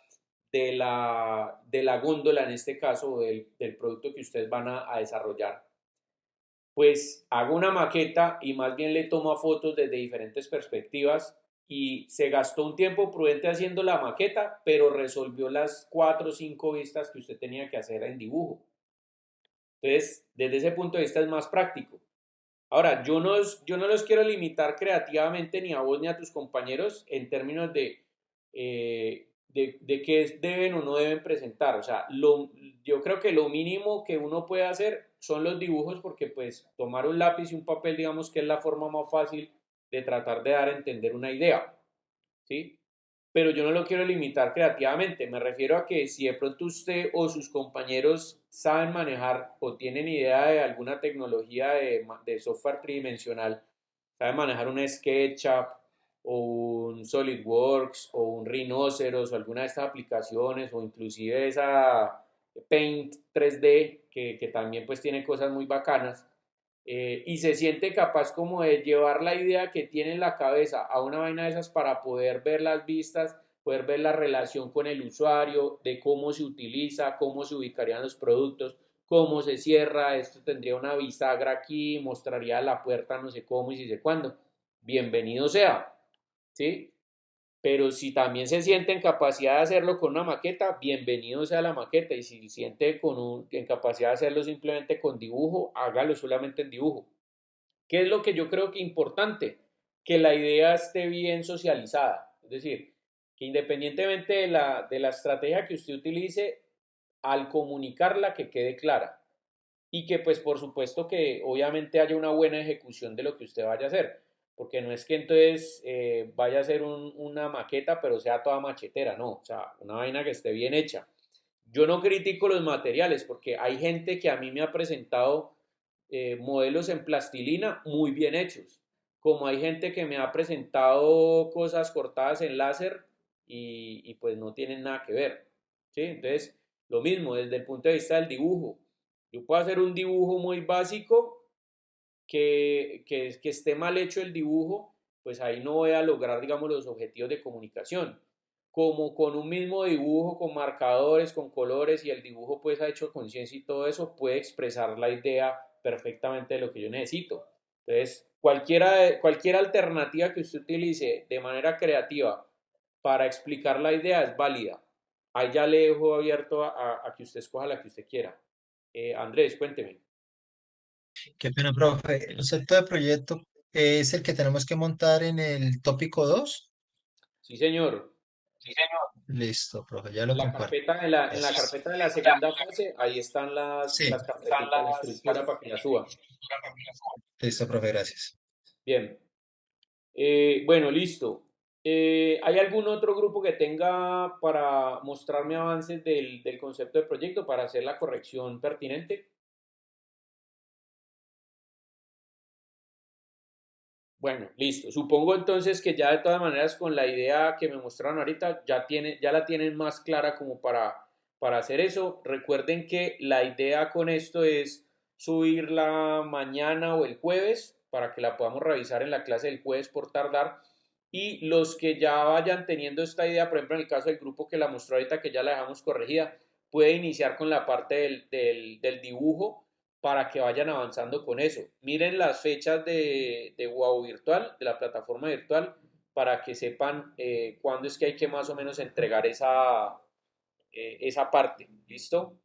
de la góndola en este caso, o del producto que ustedes van a desarrollar, pues hago una maqueta y más bien le tomo fotos desde diferentes perspectivas y se gastó un tiempo prudente haciendo la maqueta, pero resolvió las 4 o 5 vistas que usted tenía que hacer en dibujo. Entonces, desde ese punto de vista es más práctico. Ahora, yo no los quiero limitar creativamente ni a vos ni a tus compañeros en términos de qué deben o no deben presentar. O sea, yo creo que lo mínimo que uno puede hacer son los dibujos porque pues tomar un lápiz y un papel digamos que es la forma más fácil de tratar de dar a entender una idea, ¿sí? Pero yo no lo quiero limitar creativamente. Me refiero a que si de pronto usted o sus compañeros saben manejar o tienen idea de alguna tecnología de software tridimensional, saben manejar un SketchUp o un SolidWorks o un Rhinoceros o alguna de estas aplicaciones o inclusive esa Paint 3D que también pues tiene cosas muy bacanas, y se siente capaz como de llevar la idea que tiene en la cabeza a una vaina de esas para poder ver las vistas, poder ver la relación con el usuario, de cómo se utiliza, cómo se ubicarían los productos, cómo se cierra, esto tendría una bisagra aquí, mostraría la puerta no sé cómo y si sé cuándo. Bienvenido sea, ¿sí? Pero si también se siente en capacidad de hacerlo con una maqueta, bienvenido sea la maqueta. Y si siente en capacidad de hacerlo simplemente con dibujo, hágalo solamente en dibujo. ¿Qué es lo que yo creo que es importante? Que la idea esté bien socializada. Es decir, que independientemente de la estrategia que usted utilice, al comunicarla que quede clara. Y que pues por supuesto que obviamente haya una buena ejecución de lo que usted vaya a hacer. Porque no es que entonces vaya a hacer una maqueta pero sea toda machetera, no. O sea, una vaina que esté bien hecha. Yo no critico los materiales porque hay gente que a mí me ha presentado modelos en plastilina muy bien hechos, como hay gente que me ha presentado cosas cortadas en láser y pues no tienen nada que ver, ¿sí? Entonces, lo mismo desde el punto de vista del dibujo. Yo puedo hacer un dibujo muy básico que esté mal hecho el dibujo, pues ahí no voy a lograr, digamos, los objetivos de comunicación. Como con un mismo dibujo, con marcadores, con colores y el dibujo pues ha hecho conciencia y todo eso, puede expresar la idea perfectamente de lo que yo necesito. Entonces, cualquier alternativa que usted utilice de manera creativa para explicar la idea es válida. Ahí ya le dejo abierto a que usted escoja la que usted quiera. Andrés, cuénteme. Qué pena, profe. El concepto de proyecto es el que tenemos que montar en el tópico 2. Sí, señor. Listo, profe, ya En lo la comparto. carpeta, en la Gracias. carpeta de la segunda fase, ahí están Sí, las carpeticas, la estructura para que la suba. listo, profe, gracias. Bien. Bueno, listo. ¿Hay algún otro grupo que tenga para mostrarme avances del concepto de proyecto para hacer la corrección pertinente? Bueno, listo. Supongo entonces que ya de todas maneras con la idea que me mostraron ahorita ya la tienen más clara como para hacer eso. Recuerden que la idea con esto es subirla mañana o el jueves para que la podamos revisar en la clase del jueves por tardar. Y los que ya vayan teniendo esta idea, por ejemplo, en el caso del grupo que la mostró ahorita, que ya la dejamos corregida, puede iniciar con la parte del dibujo para que vayan avanzando con eso. Miren las fechas de Wow Virtual, de la plataforma virtual, para que sepan cuándo es que hay que más o menos entregar esa parte, ¿listo?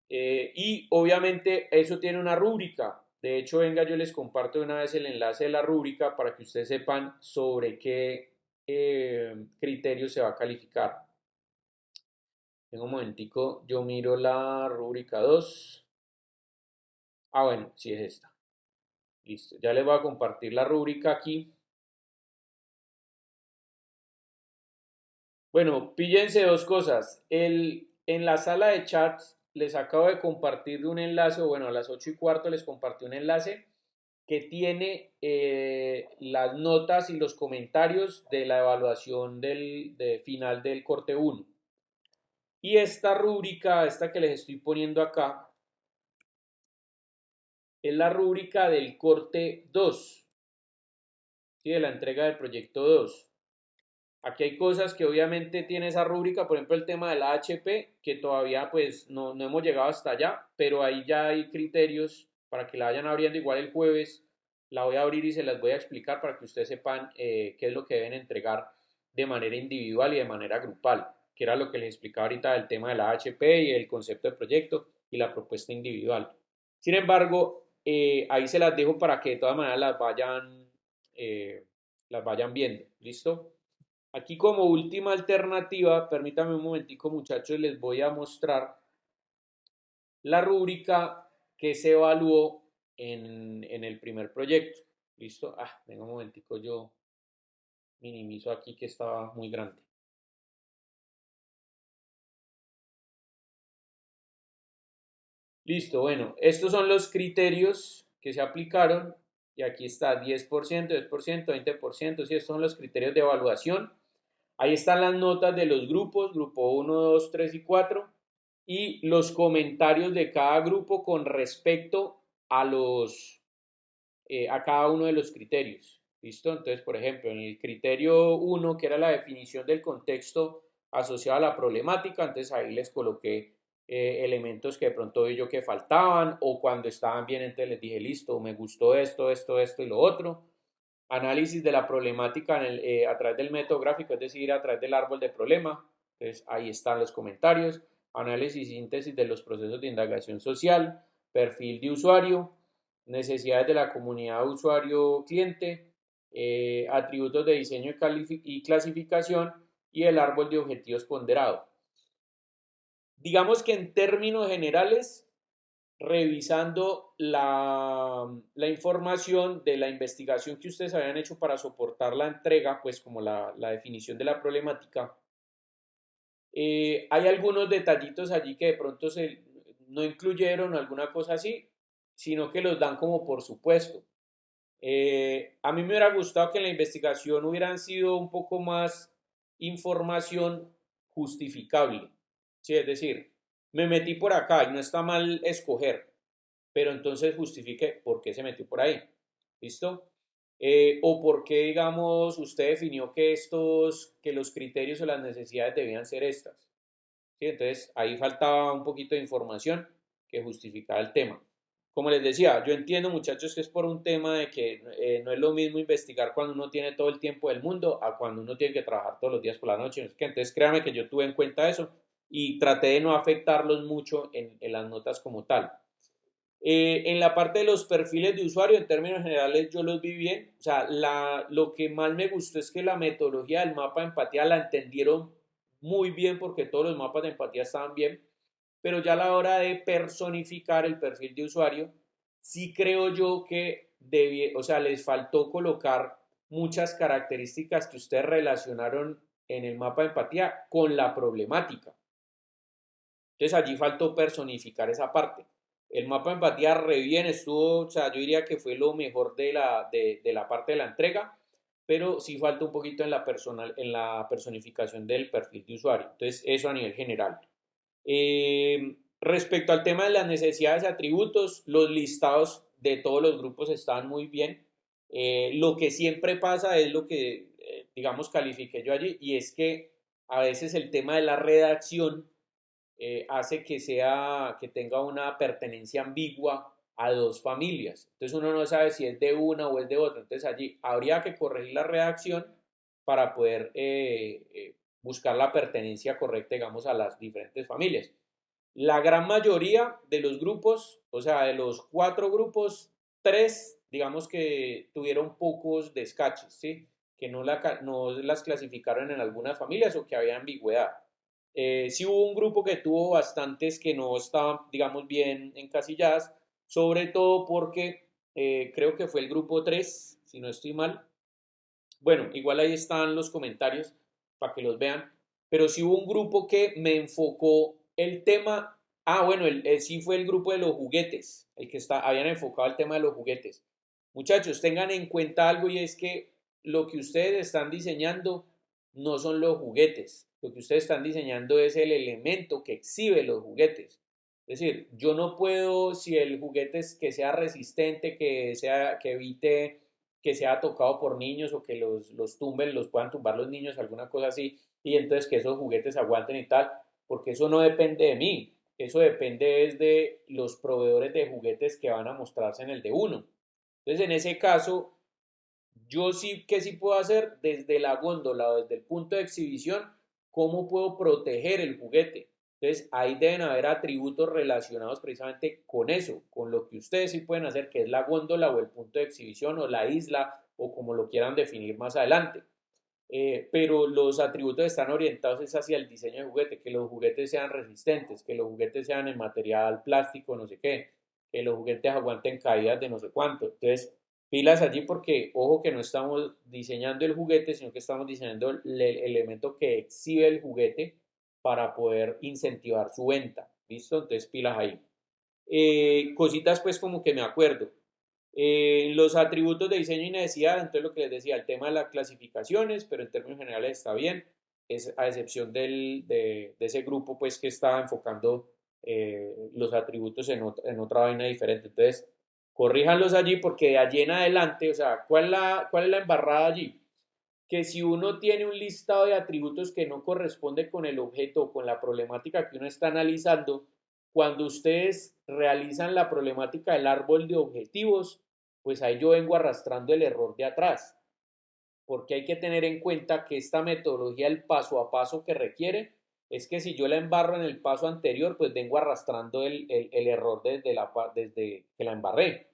Y obviamente eso tiene una rúbrica. De hecho, venga, yo les comparto de una vez el enlace de la rúbrica para que ustedes sepan sobre qué criterios se va a calificar. En un momentico, yo miro la rúbrica 2. Ah, bueno, sí es esta. Listo, ya les voy a compartir la rúbrica aquí. Bueno, píllense dos cosas. En la sala de chats les acabo de compartir un enlace, bueno, a las 8:15 les compartí un enlace que tiene las notas y los comentarios de la evaluación de final del corte 1. Y esta rúbrica, esta que les estoy poniendo acá, es la rúbrica del corte 2, ¿sí? De la entrega del proyecto 2. Aquí hay cosas que obviamente tiene esa rúbrica, por ejemplo el tema de la HP, que todavía pues no hemos llegado hasta allá, pero ahí ya hay criterios para que la vayan abriendo. Igual el jueves la voy a abrir y se las voy a explicar para que ustedes sepan qué es lo que deben entregar de manera individual y de manera grupal, que era lo que les explicaba ahorita del tema de la HP y el concepto de proyecto y la propuesta individual. Sin embargo, ahí se las dejo para que de todas maneras las vayan viendo, ¿listo? Aquí como última alternativa, permítanme un momentico muchachos, les voy a mostrar la rúbrica que se evaluó en el primer proyecto. ¿Listo? Venga un momentico, yo minimizo aquí que estaba muy grande. Listo, bueno, estos son los criterios que se aplicaron y aquí está 10%, 10%, 20%, sí, estos son los criterios de evaluación. Ahí están las notas de los grupos, grupo 1, 2, 3 y 4, y los comentarios de cada grupo con respecto a cada uno de los criterios. ¿Listo? Entonces, por ejemplo, en el criterio 1, que era la definición del contexto asociado a la problemática, entonces ahí les coloqué elementos que de pronto vi yo que faltaban, o cuando estaban bien, entonces les dije, listo, me gustó esto, esto, esto y lo otro. Análisis de la problemática a través del método gráfico, es decir, a través del árbol de problema. Entonces, ahí están los comentarios. Análisis y síntesis de los procesos de indagación social, perfil de usuario, necesidades de la comunidad usuario-cliente, atributos de diseño y clasificación y el árbol de objetivos ponderado. Digamos que en términos generales, revisando la información de la investigación que ustedes habían hecho para soportar la entrega, pues como la definición de la problemática, hay algunos detallitos allí que de pronto no incluyeron alguna cosa así, sino que los dan como por supuesto. A mí me hubiera gustado que en la investigación hubieran sido un poco más información justificable, ¿sí? Es decir, me metí por acá y no está mal escoger, pero entonces justifique por qué se metió por ahí, ¿listo? O por qué, digamos, usted definió que los criterios o las necesidades debían ser estas, ¿sí? Entonces ahí faltaba un poquito de información que justificara el tema. Como les decía, yo entiendo muchachos que es por un tema de que no es lo mismo investigar cuando uno tiene todo el tiempo del mundo a cuando uno tiene que trabajar todos los días por la noche. Entonces créanme que yo tuve en cuenta eso y traté de no afectarlos mucho en las notas como tal. En la parte de los perfiles de usuario, en términos generales, yo los vi bien. O sea, lo que más me gustó es que la metodología del mapa de empatía la entendieron muy bien porque todos los mapas de empatía estaban bien, pero ya a la hora de personificar el perfil de usuario, sí creo yo que les faltó colocar muchas características que ustedes relacionaron en el mapa de empatía con la problemática. Entonces allí faltó personificar esa parte. El mapa de empatía re bien estuvo, o sea, yo diría que fue lo mejor de la parte de la entrega, pero sí falta un poquito en la personificación del perfil de usuario. Entonces eso a nivel general. Respecto al tema de las necesidades y atributos, los listados de todos los grupos están muy bien. Lo que siempre pasa es lo que, digamos, califiqué yo allí, y es que a veces el tema de la redacción hace que tenga una pertenencia ambigua a dos familias. Entonces uno no sabe si es de una o es de otra. Entonces allí habría que corregir la redacción para poder buscar la pertenencia correcta, digamos, a las diferentes familias. La gran mayoría de los grupos, o sea, de los 4 grupos, 3, digamos que tuvieron pocos descaches, ¿sí? Que no las clasificaron en algunas familias o que había ambigüedad. Sí hubo un grupo que tuvo bastantes que no estaban, digamos, bien encasilladas, sobre todo porque creo que fue el grupo 3, si no estoy mal. Bueno, igual ahí están los comentarios para que los vean, pero sí hubo un grupo que me enfocó el tema. Bueno, sí fue el grupo de los juguetes, el que habían enfocado el tema de los juguetes. Muchachos, tengan en cuenta algo, y es que lo que ustedes están diseñando no son los juguetes. Lo que ustedes están diseñando es el elemento que exhibe los juguetes. Es decir, yo no puedo, si el juguete es que sea resistente, que evite que sea tocado por niños o que los tumben, los puedan tumbar los niños, alguna cosa así, y entonces que esos juguetes aguanten y tal, porque eso no depende de mí, eso depende es de los proveedores de juguetes que van a mostrarse en el de uno. Entonces, en ese caso, yo sí que sí puedo hacer desde la góndola o desde el punto de exhibición, cómo puedo proteger el juguete. Entonces, ahí deben haber atributos relacionados precisamente con eso, con lo que ustedes sí pueden hacer, que es la góndola o el punto de exhibición o la isla o como lo quieran definir más adelante. Pero los atributos están orientados hacia el diseño de juguete, que los juguetes sean resistentes, que los juguetes sean en material plástico, no sé qué, que los juguetes aguanten caídas de no sé cuánto. Entonces, pilas allí porque, ojo, que no estamos diseñando el juguete, sino que estamos diseñando el elemento que exhibe el juguete para poder incentivar su venta. ¿Listo? Entonces, pilas ahí. Cositas pues como que me acuerdo. Los atributos de diseño y necesidad, entonces lo que les decía, el tema de las clasificaciones, pero en términos generales está bien, es a excepción de ese grupo pues que está enfocando los atributos en otra vaina diferente. Entonces, corríjanlos allí porque de allí en adelante, o sea, ¿cuál es la embarrada allí? Que si uno tiene un listado de atributos que no corresponde con el objeto o con la problemática que uno está analizando, cuando ustedes realizan la problemática del árbol de objetivos, pues ahí yo vengo arrastrando el error de atrás, porque hay que tener en cuenta que esta metodología, el paso a paso que requiere, es que si yo la embarro en el paso anterior, pues vengo arrastrando el error desde que la embarré.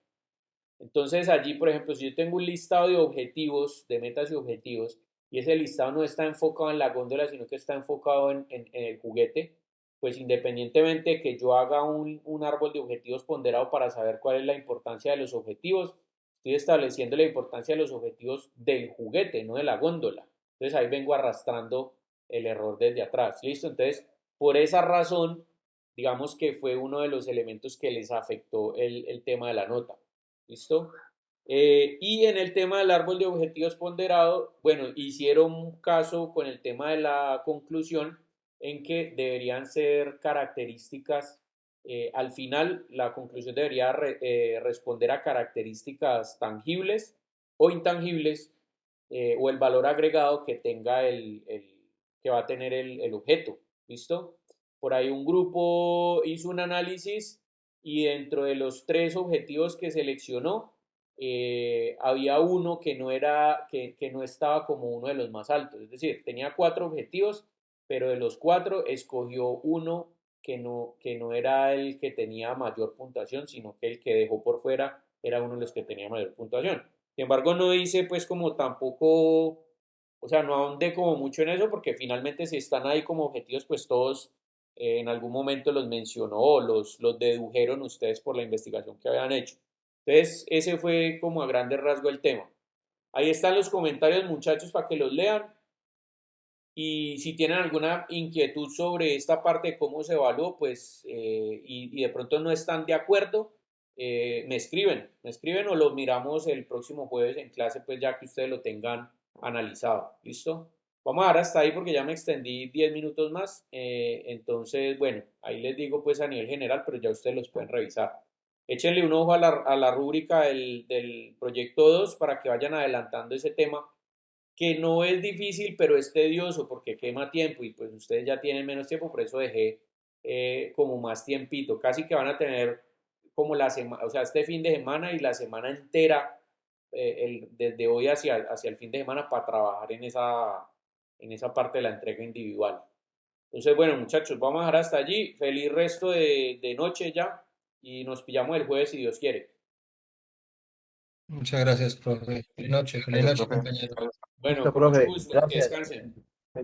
Entonces allí, por ejemplo, si yo tengo un listado de objetivos, de metas y objetivos, y ese listado no está enfocado en la góndola, sino que está enfocado en el juguete, pues independientemente de que yo haga un árbol de objetivos ponderado para saber cuál es la importancia de los objetivos, estoy estableciendo la importancia de los objetivos del juguete, no de la góndola. Entonces ahí vengo arrastrando el error desde atrás. ¿Listo? Entonces, por esa razón, digamos que fue uno de los elementos que les afectó el tema de la nota. ¿Listo? Y en el tema del árbol de objetivos ponderado, bueno, hicieron caso con el tema de la conclusión en que deberían ser características, al final la conclusión debería responder a características tangibles o intangibles, o el valor agregado que tenga que va a tener el objeto. ¿Listo? Por ahí un grupo hizo un análisis y dentro de los 3 objetivos que seleccionó, había uno que no estaba como uno de los más altos, es decir, tenía 4 objetivos, pero de los 4 escogió uno que no era el que tenía mayor puntuación, sino que el que dejó por fuera era uno de los que tenía mayor puntuación. Sin embargo, no hice pues como tampoco, o sea, no ahondé como mucho en eso, porque finalmente si están ahí como objetivos, pues todos en algún momento los mencionó o los dedujeron ustedes por la investigación que habían hecho. Entonces, ese fue como a grandes rasgos el tema. Ahí están los comentarios, muchachos, para que los lean. Y si tienen alguna inquietud sobre esta parte de cómo se evaluó, pues, y de pronto no están de acuerdo, me escriben o lo miramos el próximo jueves en clase, pues ya que ustedes lo tengan analizado. ¿Listo? Vamos a dar hasta ahí porque ya me extendí 10 minutos más. Entonces, bueno, ahí les digo pues a nivel general, pero ya ustedes los pueden revisar. Échenle un ojo a la rúbrica del proyecto 2 para que vayan adelantando ese tema, que no es difícil, pero es tedioso porque quema tiempo y pues ustedes ya tienen menos tiempo, por eso dejé como más tiempito. Casi que van a tener como la semana, o sea, este fin de semana y la semana entera desde hoy hacia el fin de semana para trabajar en esa parte de la entrega individual. Entonces, bueno, muchachos, vamos a dejar hasta allí. Feliz resto de noche ya y nos pillamos el jueves si Dios quiere. Muchas gracias, profe. Feliz Gracias, noche, profe. compañero. Bueno, Listo, con mucho profe. gusto, que Gracias. descansen.